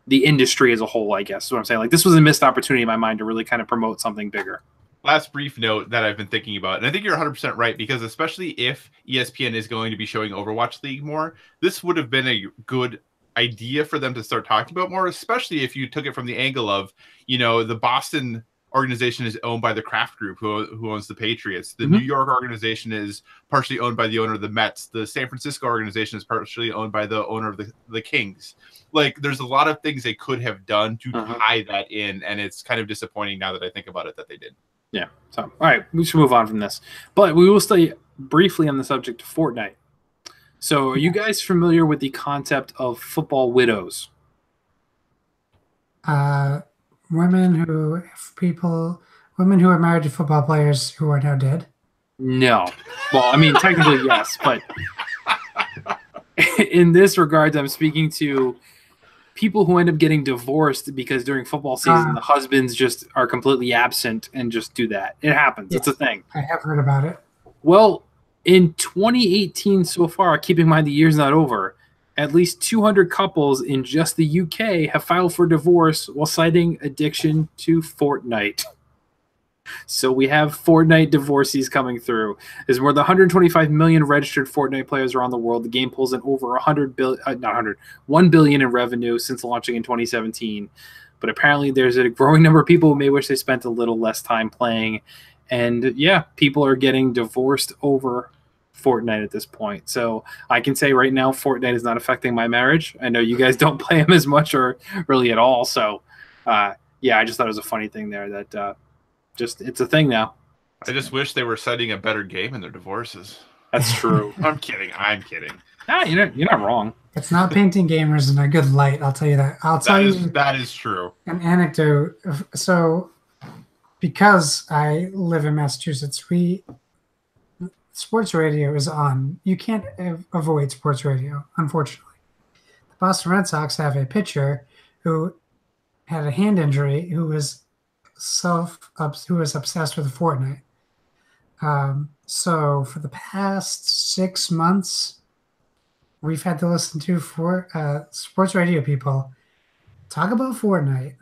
the industry as a whole, I guess is what I'm saying. Like this was a missed opportunity in my mind to really kind of promote something bigger. Last brief note that I've been thinking about, and I think you're 100% right, because especially if ESPN is going to be showing Overwatch League more, this would have been a good idea for them to start talking about more, especially if you took it from the angle of, you know, the Boston organization is owned by the Kraft Group, who owns the Patriots. The New York organization is partially owned by the owner of the Mets. The San Francisco organization is partially owned by the owner of the Kings. Like, there's a lot of things they could have done to tie that in, and it's kind of disappointing now that I think about it that they did. Yeah. So, all right, we should move on from this. But we will stay briefly on the subject of Fortnite. So, are you guys familiar with the concept of football widows? Women who are married to football players who are now dead? No. Well, I mean, technically, yes. But in this regard, I'm speaking to people who end up getting divorced because during football season, the husbands just are completely absent and just do that. It happens. It's a thing. I have heard about it. Well, in 2018 so far, keep in mind the year's not over, at least 200 couples in just the UK have filed for divorce while citing addiction to Fortnite. So we have Fortnite divorcees coming through. There's more than 125 million registered Fortnite players around the world. The game pulls in over 1 billion in revenue since launching in 2017. But apparently there's a growing number of people who may wish they spent a little less time playing. And yeah, people are getting divorced over Fortnite at this point. So I can say right now, Fortnite is not affecting my marriage. I know you guys don't play them as much or really at all. So yeah, I just thought it was a funny thing there that just it's a thing now. I just wish they were citing a better game in their divorces. That's true. I'm kidding. Nah, you're not wrong. It's not painting gamers in a good light. I'll tell you that. That is true. An anecdote. So, because I live in Massachusetts, sports radio is on. You can't avoid sports radio, unfortunately. The Boston Red Sox have a pitcher who had a hand injury who was obsessed with Fortnite. So for the past 6 months, we've had to listen to sports radio people talk about Fortnite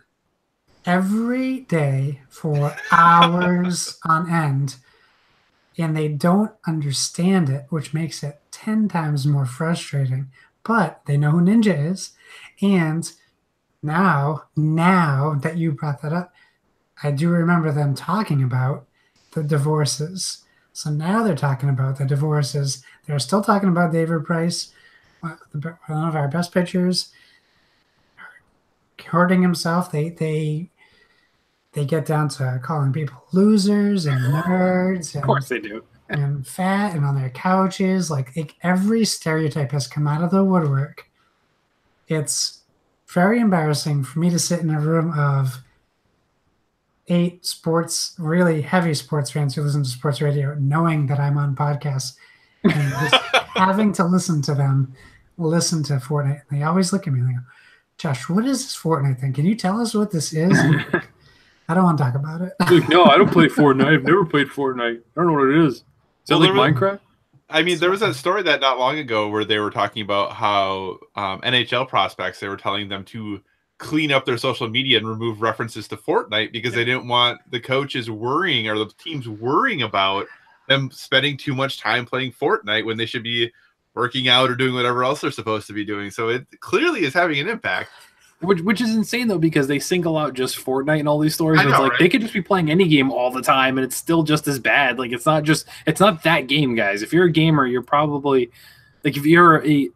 every day for hours on end, and they don't understand it, which makes it 10 times more frustrating. But they know who Ninja is. And now that you brought that up, I do remember them talking about the divorces. So now they're talking about the divorces. They're still talking about David Price, one of our best pitchers, hurting himself. They get down to calling people losers and nerds, Of course they do. and fat and on their couches. Like every stereotype has come out of the woodwork. It's very embarrassing for me to sit in a room of 8 really heavy sports fans who listen to sports radio, knowing that I'm on podcasts and just having to listen to them listen to Fortnite. And they always look at me and they go, Josh, what is this Fortnite thing? Can you tell us what this is? I don't want to talk about it. Like, no, I don't play Fortnite. I've never played Fortnite. I don't know what it is. Is that like Minecraft? I mean, there was that story that not long ago where they were talking about how NHL prospects, they were telling them to clean up their social media and remove references to Fortnite because they didn't want the coaches worrying or the teams worrying about them spending too much time playing Fortnite when they should be working out or doing whatever else they're supposed to be doing. So it clearly is having an impact. Which is insane, though, because they single out just Fortnite in all these stories. I know, It's like right? they could just be playing any game all the time, and it's still just as bad. Like it's not that game, guys. If you're a gamer, you're probably like if you're a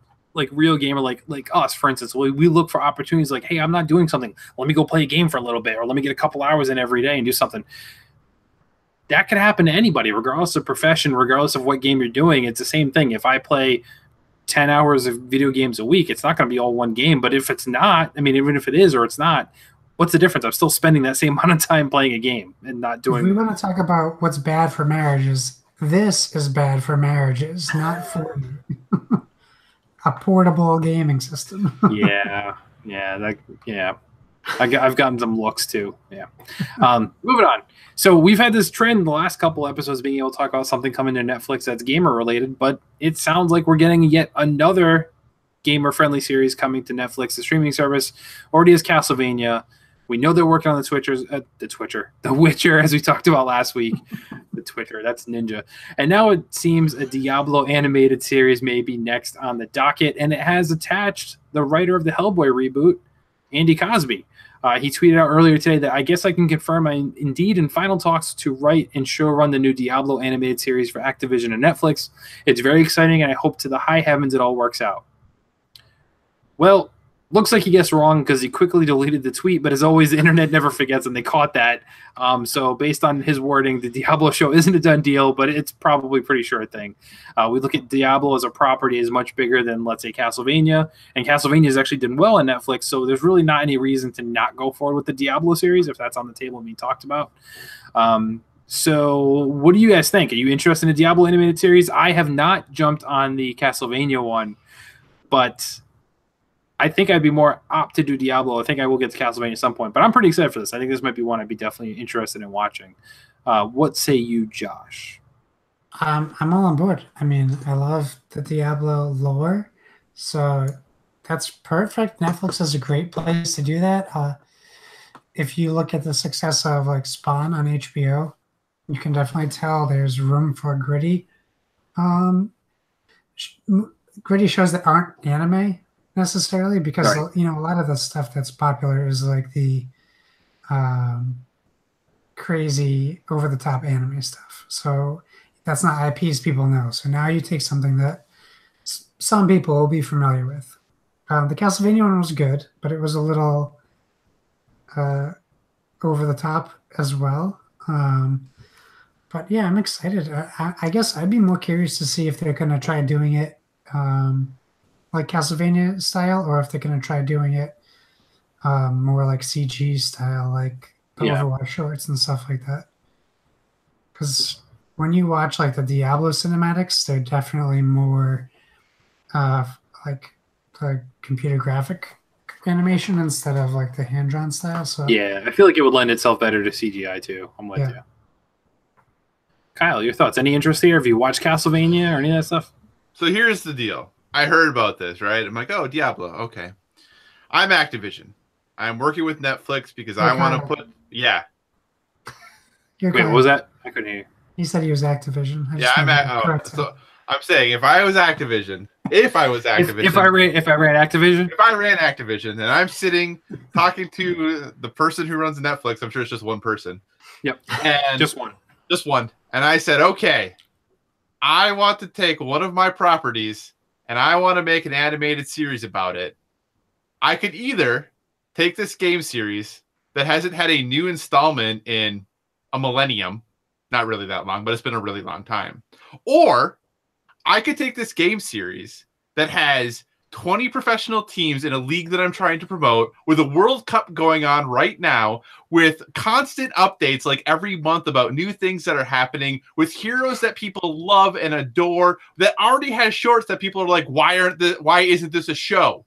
real gamer like us, for instance, we look for opportunities like, hey, I'm not doing something. Let me go play a game for a little bit, or let me get a couple hours in every day and do something. That could happen to anybody, regardless of profession, regardless of what game you're doing. It's the same thing. If I play 10 hours of video games a week, it's not going to be all one game. But if it's not, I mean, even if it is or it's not, what's the difference? I'm still spending that same amount of time playing a game and not doing. If we want to talk about what's bad for marriages, this is bad for marriages, not for a portable gaming system. I've gotten some looks too. Yeah. Moving on. So we've had this trend the last couple episodes being able to talk about something coming to Netflix that's gamer related, but it sounds like we're getting yet another gamer friendly series coming to Netflix, the streaming service. Already is Castlevania. We know they're working on The Witcher, as we talked about last week. The Twitter, that's Ninja. And now it seems a Diablo animated series may be next on the docket, and it has attached the writer of the Hellboy reboot, Andy Cosby. He tweeted out earlier today that I guess I can confirm I'm indeed in final talks to write and showrun the new Diablo animated series for Activision and Netflix. It's very exciting, and I hope to the high heavens it all works out. Well, looks like he guessed wrong because he quickly deleted the tweet, but as always, the internet never forgets, and they caught that. So based on his wording, the Diablo show isn't a done deal, but it's probably a pretty sure thing. We look at Diablo as a property is much bigger than, let's say, Castlevania, and Castlevania has actually done well on Netflix, so there's really not any reason to not go forward with the Diablo series if that's on the table and being talked about. So what do you guys think? Are you interested in a Diablo animated series? I have not jumped on the Castlevania one, but I think I'd be more apt to do Diablo. I think I will get to Castlevania at some point, but I'm pretty excited for this. I think this might be one I'd be definitely interested in watching. What say you, Josh? I'm all on board. I mean, I love the Diablo lore, so that's perfect. Netflix is a great place to do that. If you look at the success of like Spawn on HBO, you can definitely tell there's room for gritty shows that aren't anime necessarily, because Right. you know, a lot of the stuff that's popular is like the crazy over the top anime stuff. So that's not IPs people know. So now you take something that some people will be familiar with. The Castlevania one was good, but it was a little over the top as well. But yeah, I'm excited. I guess I'd be more curious to see if they're going to try doing it like Castlevania style, or if they're going to try doing it more like CG style, like the Overwatch shorts and stuff like that. Because when you watch like the Diablo cinematics, they're definitely more like the computer graphic animation instead of like the hand-drawn style. So Yeah, I feel like it would lend itself better to CGI too. I'm with you. Kyle, your thoughts? Any interest here? Have you watched Castlevania or any of that stuff? So here's the deal. I heard about this, right? I'm like, oh, Diablo. Okay. I'm Activision. I'm working with Netflix because You're I want to Kyle. put. Yeah. You're Wait, Kyle. what was that? I couldn't hear you. He said he was Activision. I Yeah, just I'm wanted to at. correct him. So I'm saying if I was Activision, if I ran Activision, Activision, and I'm sitting talking to the person who runs Netflix, I'm sure it's just one person. Yep, and just one. And I said, okay, I want to take one of my properties and I want to make an animated series about it. I could either take this game series that hasn't had a new installment in a millennium, not really that long, but it's been a really long time. Or I could take this game series that has 20 professional teams in a league that I'm trying to promote with a World Cup going on right now with constant updates like every month about new things that are happening with heroes that people love and adore that already has shorts that people are like, why isn't this a show?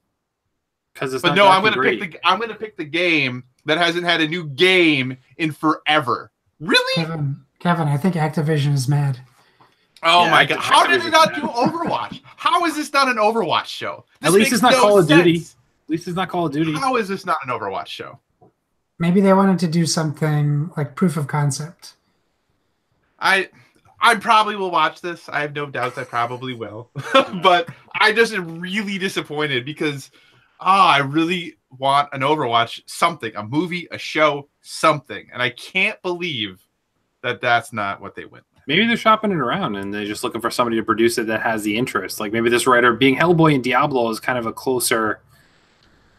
Because it's But not no, I'm documentary. going to pick the game that hasn't had a new game in forever. Really? Kevin, I think Activision is mad. Oh Yeah, my god! How did Activision's they not mad. do Overwatch? How is this not an Overwatch show? At least it's not Call of Duty. At least it's not Call of Duty. How is this not an Overwatch show? Maybe they wanted to do something like proof of concept. I probably will watch this. I have no doubts I probably will. But I just am really disappointed because I really want an Overwatch something, a movie, a show, something. And I can't believe that that's not what they went. Maybe they're shopping it around and they're just looking for somebody to produce it that has the interest. Like maybe this writer being Hellboy and Diablo is kind of a closer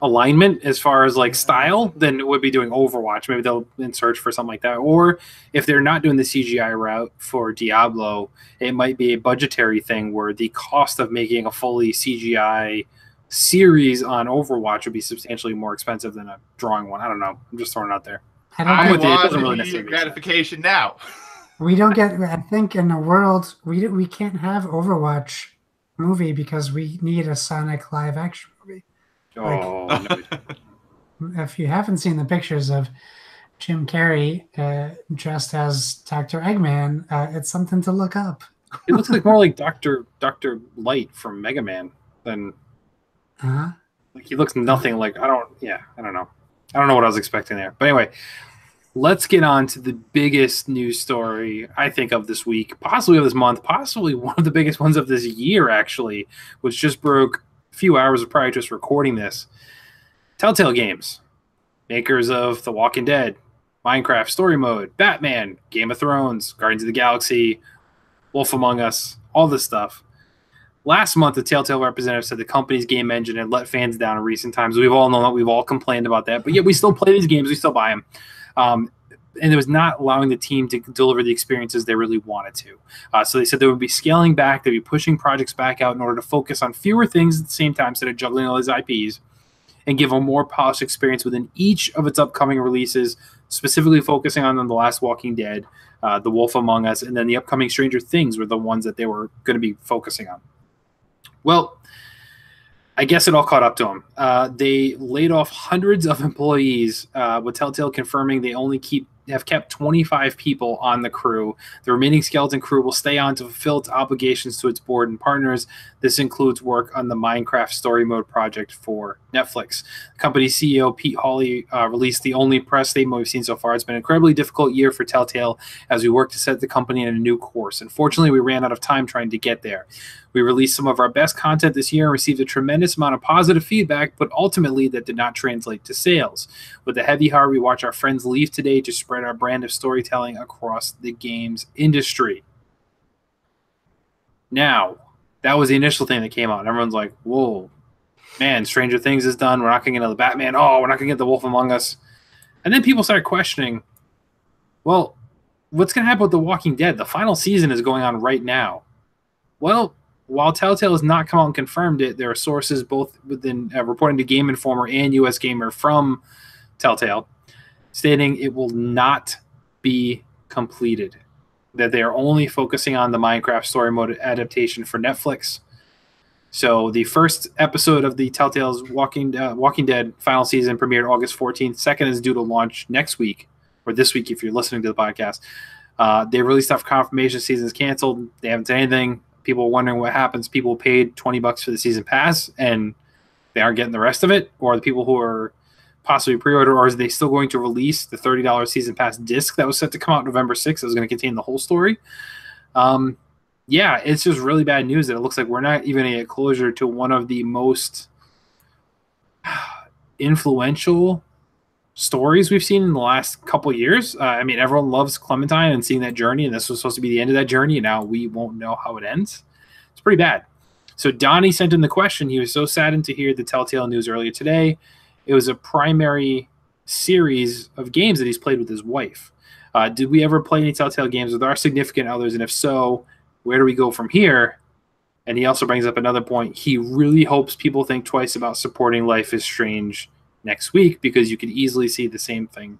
alignment as far as like style than it would be doing Overwatch. Maybe they'll in search for something like that. Or if they're not doing the CGI route for Diablo, it might be a budgetary thing where the cost of making a fully CGI series on Overwatch would be substantially more expensive than a drawing one. I don't know. I'm just throwing it out there. I with you. It want doesn't really immediate necessarily make sense. gratification now. We don't get. I think in the world we can't have Overwatch movie because we need a Sonic live action movie. Oh, no. If you haven't seen the pictures of Jim Carrey dressed as Dr. Eggman, it's something to look up. It looks like more like Dr. Light from Mega Man than like he looks nothing like I don't know. I don't know what I was expecting there. But anyway, let's get on to the biggest news story I think of this week, possibly of this month, possibly one of the biggest ones of this year actually, which just broke a few hours prior to just recording this. TellTale Games, makers of The Walking Dead, Minecraft Story Mode, Batman, Game of Thrones, Guardians of the Galaxy, Wolf Among Us, all this stuff. Last month, the TellTale representative said the company's game engine had let fans down in recent times. We've all known that. We've all complained about that. But yet we still play these games. We still buy them. And it was not allowing the team to deliver the experiences they really wanted to. So they said they would be scaling back. They'd be pushing projects back out in order to focus on fewer things at the same time instead of juggling all these IPs and give a more polished experience within each of its upcoming releases, specifically focusing on The Last Walking Dead, The Wolf Among Us, and then the upcoming Stranger Things were the ones that they were going to be focusing on. Well, I guess it all caught up to them. They laid off hundreds of employees, with TellTale confirming they only have kept 25 people on the crew. The remaining skeleton crew will stay on to fulfill its obligations to its board and partners. This includes work on the Minecraft Story Mode project for Netflix. The company's CEO, Pete Hawley, released the only press statement we've seen so far. It's been an incredibly difficult year for TellTale as we work to set the company in a new course. Unfortunately, we ran out of time trying to get there. We released some of our best content this year and received a tremendous amount of positive feedback, but ultimately that did not translate to sales. With a heavy heart, we watch our friends leave today to spread our brand of storytelling across the games industry. Now, that was the initial thing that came out. Everyone's like, whoa, man, Stranger Things is done. We're not going to get another Batman. Oh, we're not going to get The Wolf Among Us. And then people started questioning, well, what's going to happen with The Walking Dead? The final season is going on right now. Well, while TellTale has not come out and confirmed it, there are sources both within reporting to Game Informer and US Gamer from TellTale stating it will not be completed, that they are only focusing on the Minecraft Story Mode adaptation for Netflix. So the first episode of the TellTale's Walking Dead final season premiered August 14th. Second is due to launch next week, or this week if you're listening to the podcast. They released stuff confirmation season is canceled. They haven't said anything. People are wondering what happens. People paid $20 for the season pass, and they aren't getting the rest of it, or the people who are possibly pre-order, or is they still going to release the $30 season pass disc that was set to come out November 6th? That was going to contain the whole story. Yeah, it's just really bad news that it looks like we're not even going to get closure to one of the most influential stories we've seen in the last couple of years. I mean, everyone loves Clementine and seeing that journey, and this was supposed to be the end of that journey, and now we won't know how it ends. It's pretty bad. So Donnie sent in the question. He was so saddened to hear the TellTale news earlier today. It was a primary series of games that he's played with his wife. Did we ever play any TellTale games with our significant others? And if so, where do we go from here? And he also brings up another point. He really hopes people think twice about supporting Life is Strange next week, because you could easily see the same thing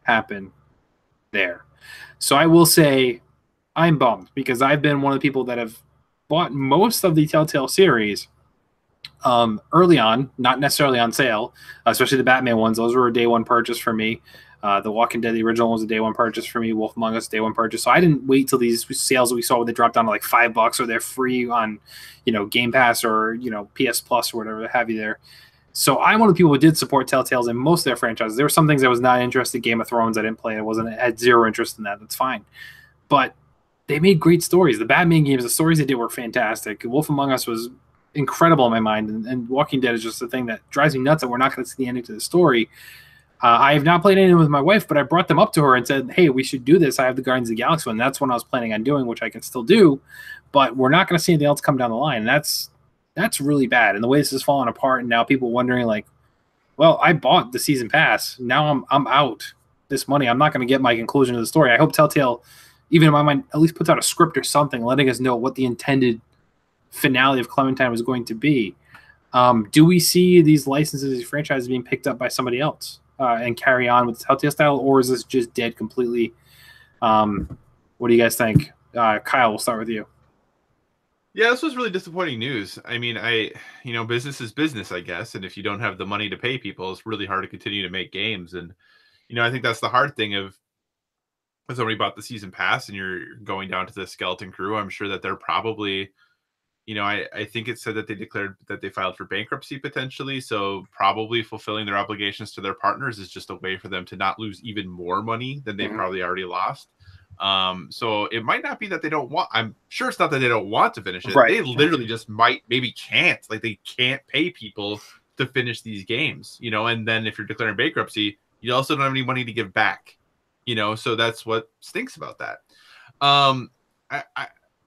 happen there. So I will say I'm bummed, because I've been one of the people that have bought most of the TellTale series early on, not necessarily on sale, especially the Batman ones. Those were a day one purchase for me. The Walking Dead, the original, was a day one purchase for me. Wolf Among Us, day one purchase. So I didn't wait till these sales that we saw where they dropped down to like $5 or they're free on, Game Pass or, PS Plus or whatever have you there. So I'm one of the people who did support Telltales in most of their franchises. There were some things I was not interested in. Game of Thrones I didn't play. I had zero interest in that. That's fine. But they made great stories. The Batman games, the stories they did were fantastic. Wolf Among Us was incredible in my mind. And Walking Dead is just the thing that drives me nuts that we're not going to see the ending to the story. I have not played anything with my wife, but I brought them up to her and said, hey, we should do this. I have the Guardians of the Galaxy one. That's what I was planning on doing, which I can still do. But we're not going to see anything else come down the line. And that's really bad. And the way this is falling apart, and now people wondering, like, well, I bought the season pass. Now I'm out this money. I'm not going to get my conclusion of the story. I hope TellTale, even in my mind, at least puts out a script or something, letting us know what the intended finale of Clementine was going to be. Do we see these licenses, these franchises being picked up by somebody else and carry on with TellTale style, or is this just dead completely? What do you guys think? Kyle, we'll start with you. Yeah, this was really disappointing news. I mean, business is business, I guess. And if you don't have the money to pay people, it's really hard to continue to make games. And, I think that's the hard thing of if somebody bought the season pass and you're going down to the skeleton crew. I'm sure that they're probably, I think it said that they declared that they filed for bankruptcy potentially. So probably fulfilling their obligations to their partners is just a way for them to not lose even more money than they've probably already lost. So it might not be that they don't want, I'm sure it's not that they don't want to finish it. Right. They literally just maybe can't, like they can't pay people to finish these games, and then if you're declaring bankruptcy, you also don't have any money to give back, so that's what stinks about that.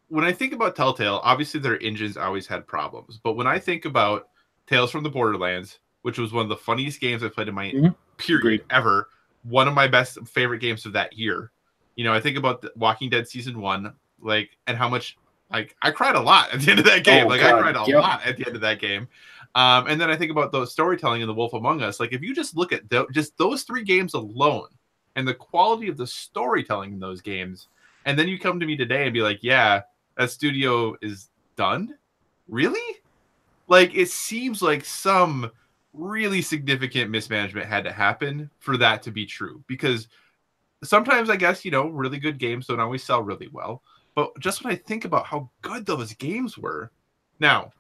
When I think about TellTale, obviously their engines always had problems, but when I think about Tales from the Borderlands, which was one of the funniest games I played in my period ever, one of my favorite games of that year. I think about the Walking Dead season 1, and how much, I cried a lot at the end of that game. I cried a lot at the end of that game. And then I think about the storytelling in The Wolf Among Us. If you just look at just those 3 games alone and the quality of the storytelling in those games, and then you come to me today and be like, yeah, that studio is done? Really? It seems like some really significant mismanagement had to happen for that to be true, because sometimes I guess, really good games don't always sell really well. But just when I think about how good those games were. Now,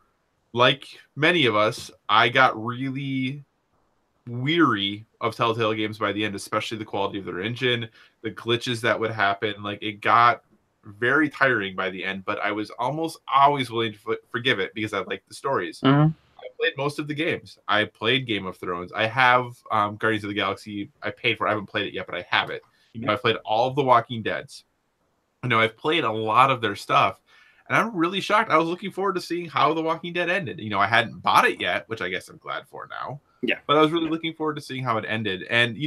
like many of us, I got really weary of TellTale games by the end, especially the quality of their engine, the glitches that would happen. It got very tiring by the end, but I was almost always willing to forgive it because I liked the stories. I played most of the games. I played Game of Thrones. I have Guardians of the Galaxy. I paid for it. I haven't played it yet, but I have it. I've played all of the Walking Deads. I've played a lot of their stuff, and I'm really shocked. I was looking forward to seeing how The Walking Dead ended. I hadn't bought it yet, which I guess I'm glad for now. Yeah. But I was really looking forward to seeing how it ended. And,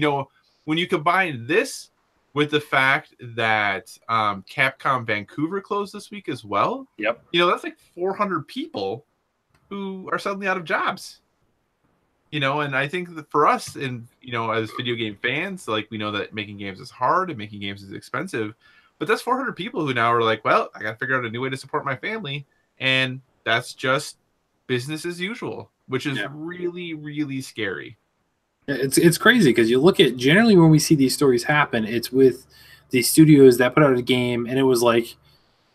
when you combine this with the fact that Capcom Vancouver closed this week as well. Yep. That's 400 people who are suddenly out of jobs. And I think that for us, and as video game fans, we know that making games is hard and making games is expensive, but that's 400 people who now are like, well, I got to figure out a new way to support my family, and that's just business as usual, which is really, really scary. It's crazy because you look at generally when we see these stories happen, it's with these studios that put out a game and it was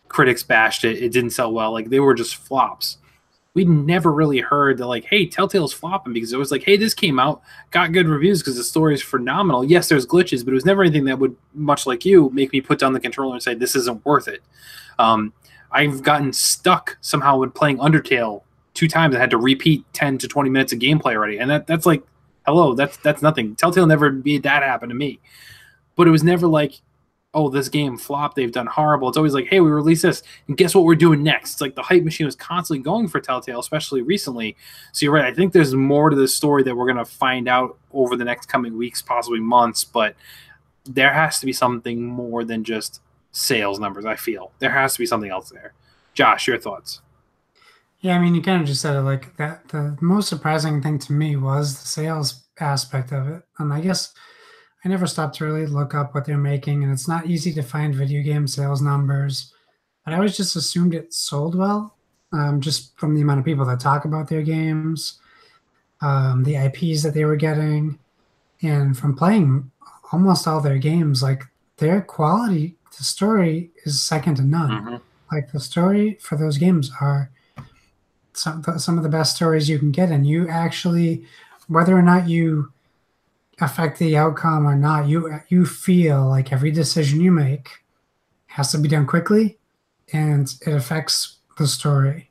critics bashed it, it didn't sell well, they were just flops. we never really heard that like, hey, Telltale's flopping, because it was like, hey, this came out, got good reviews because the story is phenomenal. Yes, there's glitches, but it was never anything that would, much like you, make me put down the controller and say this isn't worth it. I've gotten stuck somehow with playing Undertale 2 times. I had to repeat 10 to 20 minutes of gameplay already, and that's like, hello, that's nothing. Telltale never made that happen to me. But it was never like, oh, this game flopped, they've done horrible. It's always like, hey, we released this, and guess what we're doing next? It's like the hype machine was constantly going for Telltale, especially recently. So you're right. I think there's more to this story that we're going to find out over the next coming weeks, possibly months, but there has to be something more than just sales numbers, I feel. There has to be something else there. Josh, your thoughts? Yeah, I mean, you kind of just said it like that. The most surprising thing to me was the sales aspect of it. And I guess I never stopped to really look up what they're making, and it's not easy to find video game sales numbers. But I always just assumed it sold well, just from the amount of people that talk about their games, the IPs that they were getting, and from playing almost all their games. Like their quality, the story is second to none. Mm-hmm. Like the story for those games are some of the best stories you can get, and you actually, whether or not you affect the outcome or not, you feel like every decision you make has to be done quickly, and it affects the story.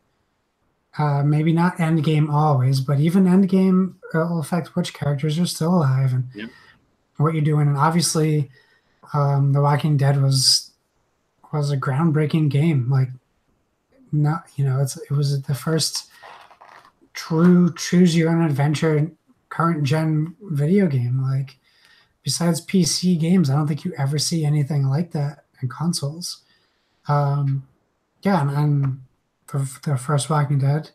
Maybe not end game always, but even end game will affect which characters are still alive and what you're doing. And obviously, The Walking Dead was a groundbreaking game. Like, not it was the first true choose your own adventure current gen video game. Like, besides PC games, I don't think you ever see anything like that in consoles. And the first Walking Dead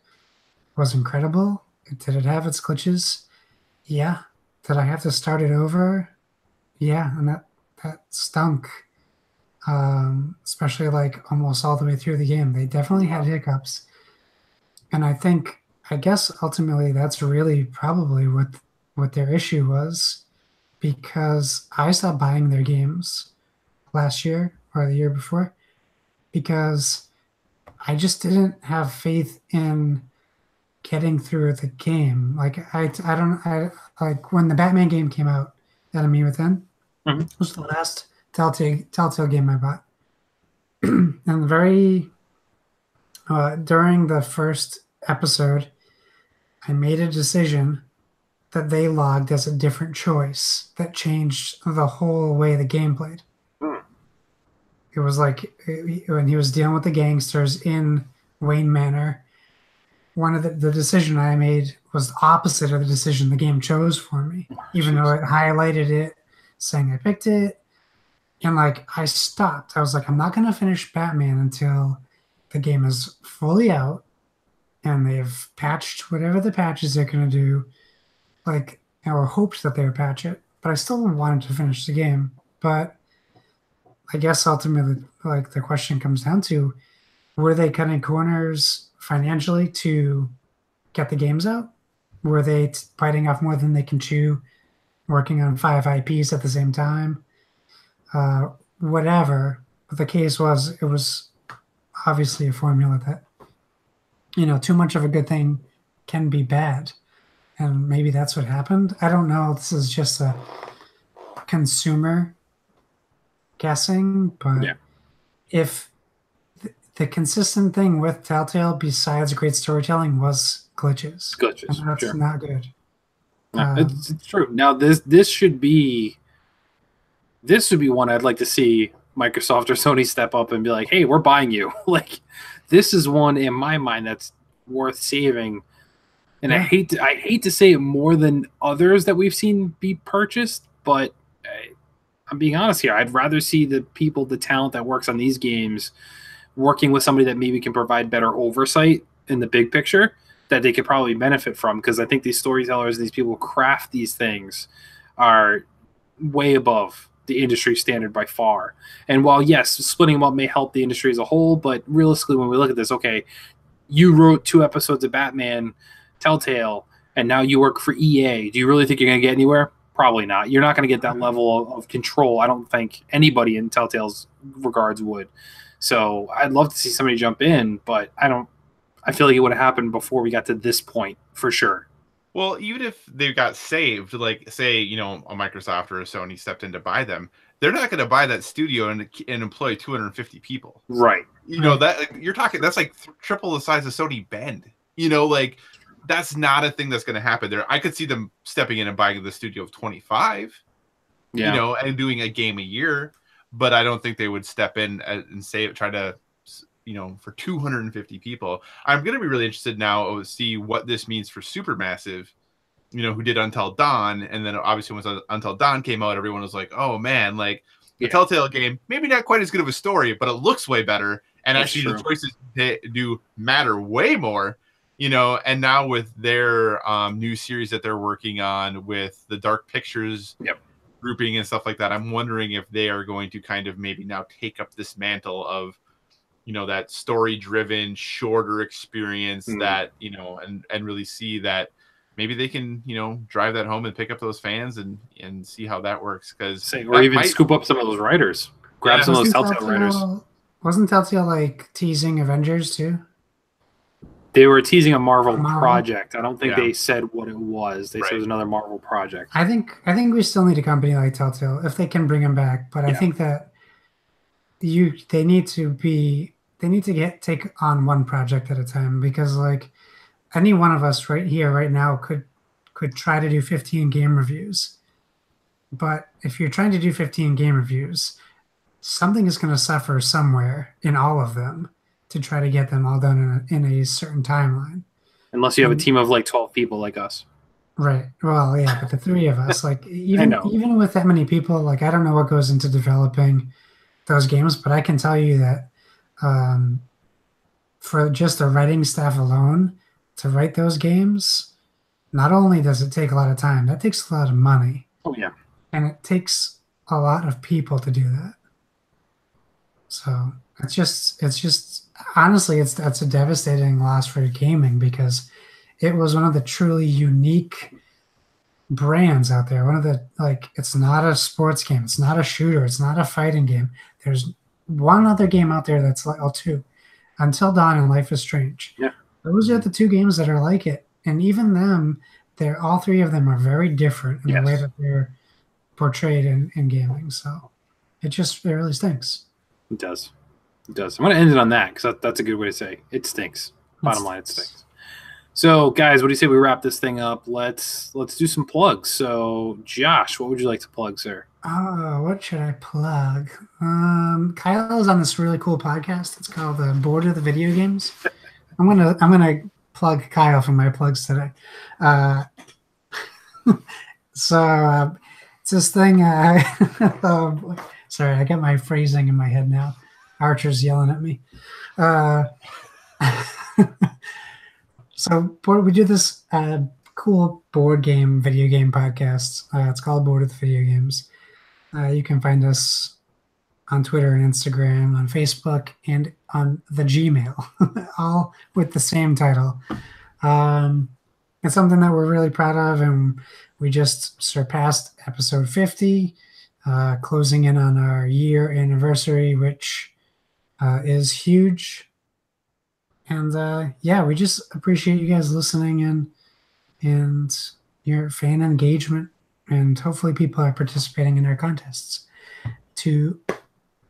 was incredible. Did it have its glitches? Yeah. Did I have to start it over? Yeah, and that stunk. Especially like almost all the way through the game. They definitely had hiccups. And I guess ultimately that's really probably what their issue was, because I stopped buying their games last year or the year before because I just didn't have faith in getting through the game. Like I like when the Batman game came out, Enemy Within, it was the last Telltale game I bought. And during the first episode, I made a decision that they logged as a different choice that changed the whole way the game played. It was like when he was dealing with the gangsters in Wayne Manor, one of the decision I made was the opposite of the decision the game chose for me, even though it highlighted it saying I picked it. And like I stopped. I was like, I'm not going to finish Batman until the game is fully out and they've patched whatever the patches they're going to do. Like, or hoped that they would patch it. But I still wanted to finish the game. But I guess ultimately, like, the question comes down to, were they cutting corners financially to get the games out? Were they biting off more than they can chew, working on 5 IPs at the same time? Whatever. But the case was, it was obviously a formula that, too much of a good thing can be bad. And maybe that's what happened. I don't know. This is just a consumer guessing. But if the consistent thing with Telltale, besides great storytelling, was glitches. And that's not good. No, it's true. Now, this would be one I'd like to see Microsoft or Sony step up and be like, hey, we're buying you. Like, this is one in my mind that's worth saving. And I hate to say it more than others that we've seen be purchased, but I'm being honest here. I'd rather see the people, the talent that works on these games, working with somebody that maybe can provide better oversight in the big picture that they could probably benefit from, because I think these storytellers and these people who craft these things are way above the industry standard by far. And while, yes, splitting them up may help the industry as a whole, but realistically, when we look at this, okay, you wrote 2 episodes of Batman, Telltale, and now you work for EA. Do you really think you're going to get anywhere? Probably not. You're not going to get that level of control. I don't think anybody in Telltale's regards would. So I'd love to see somebody jump in, but I I feel like it would have happened before we got to this point for sure. Well, even if they got saved, like say, you know, a Microsoft or a Sony stepped in to buy them, they're not going to buy that studio and employ 250 people. Right. You know, that like, you're talking, that's like triple the size of Sony Bend. You know, like that's not a thing that's going to happen there. I could see them stepping in and buying the studio of 25, you know, and doing a game a year, but I don't think they would step in and try to, you know, for 250 people. I'm going to be really interested now to see what this means for Supermassive, you know, who did Until Dawn. And then obviously when Until Dawn came out, everyone was like, oh man, like the Telltale game, maybe not quite as good of a story, but it looks way better. And That's actually true. the choices do matter way more, you know, and now with their new series that they're working on with the Dark Pictures grouping and stuff like that, I'm wondering if they are going to kind of maybe now take up this mantle of, you know, that story-driven, shorter experience that, you know, and really see that maybe they can, you know, drive that home and pick up those fans and see how that works. Because or even scoop up some of those writers, grab some of those Telltale writers. Wasn't Telltale like teasing Avengers too? They were teasing a Marvel project. I don't think they said what it was. They said it was another Marvel project. I think we still need a company like Telltale if they can bring him back. But I think that they need to take on one project at a time, because like any one of us right here right now could try to do 15 game reviews. But if you're trying to do 15 game reviews, something is going to suffer somewhere in all of them to try to get them all done in a certain timeline. Unless you have a team of like 12 people like us. Right. Well, yeah, but the three of us, like even with that many people, like I don't know what goes into developing those games, but I can tell you that for just the writing staff alone to write those games, not only does it take a lot of time, that takes a lot of money. Oh yeah. And it takes a lot of people to do that. So it's just honestly, that's a devastating loss for gaming, because it was one of the truly unique brands out there. One of the, like, it's not a sports game, it's not a shooter, it's not a fighting game. There's one other game out there that's like, two, Until Dawn and Life is Strange. Yeah, those are the two games that are like it, and even them, all three of them are very different in the way that they're portrayed in gaming. So it really stinks. It does. It does. I'm going to end it on that, because that's a good way to say it stinks. Bottom line, it stinks. So, guys, what do you say we wrap this thing up? Let's do some plugs. So, Josh, what would you like to plug, sir? What should I plug? Kyle is on this really cool podcast. It's called Board of the Video Games. I'm gonna plug Kyle for my plugs today. So it's this thing. Sorry, I got my phrasing in my head now. Archer's yelling at me. So we do this cool board game, video game podcast. It's called Board of the Video Games. You can find us on Twitter and Instagram, on Facebook, and on the Gmail, all with the same title. It's something that we're really proud of, and we just surpassed episode 50, closing in on our year anniversary, which is huge. And we just appreciate you guys listening and your fan engagement, and hopefully people are participating in our contests to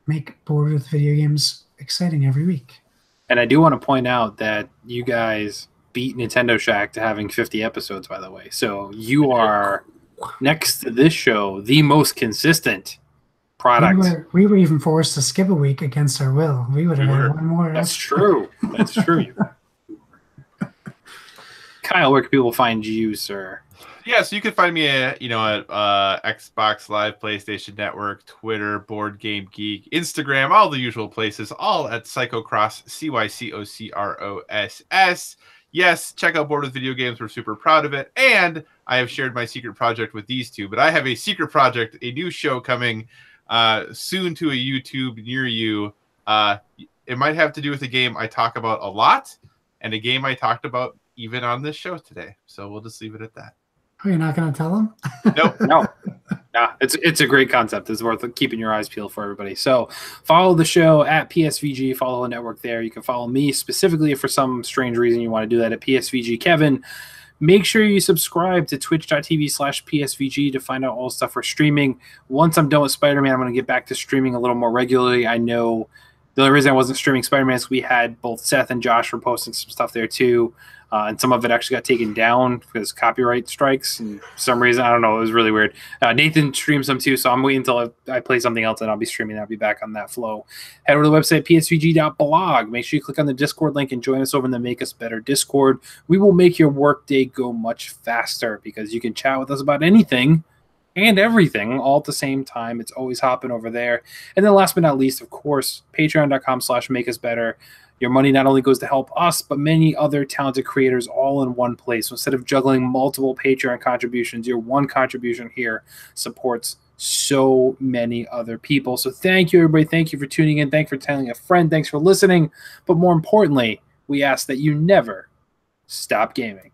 make Board with Video Games exciting every week. And I do want to point out that you guys beat Nintendo Shack to having 50 episodes, by the way. So you are, next to this show, the most consistent product. We were even forced to skip a week against our will. We would have had one more. That's true. That's true. Kyle, where can people find you, sir? Yeah, so you can find me at Xbox Live, PlayStation Network, Twitter, Board Game Geek, Instagram, all the usual places, all at Psychocross, CYCOCROSS. Yes, check out Board with Video Games. We're super proud of it. And I have shared my secret project with these two, but I have a secret project, a new show coming soon to a YouTube near you. It might have to do with a game I talk about a lot, and a game I talked about even on this show today. So we'll just leave it at that. Oh, you're not going to tell them? Nope. No. Yeah, it's a great concept. It's worth keeping your eyes peeled for everybody. So follow the show at PSVG. Follow the network there. You can follow me specifically if for some strange reason you want to do that at PSVG Kevin. Make sure you subscribe to twitch.tv/PSVG to find out all the stuff we're streaming. Once I'm done with Spider-Man, I'm going to get back to streaming a little more regularly. I know the only reason I wasn't streaming Spider-Man is we had both Seth and Josh were posting some stuff there too. And some of it actually got taken down because copyright strikes. And for some reason, I don't know, it was really weird. Nathan streams them too, so I'm waiting until I play something else and I'll be streaming. I'll be back on that flow. Head over to the website, psvg.blog. Make sure you click on the Discord link and join us over in the Make Us Better Discord. We will make your workday go much faster because you can chat with us about anything and everything all at the same time. It's always hopping over there. And then last but not least, of course, patreon.com/makeusbetter. Your money not only goes to help us, but many other talented creators all in one place. So instead of juggling multiple Patreon contributions, your one contribution here supports so many other people. So thank you, everybody. Thank you for tuning in. Thanks for telling a friend. Thanks for listening. But more importantly, we ask that you never stop gaming.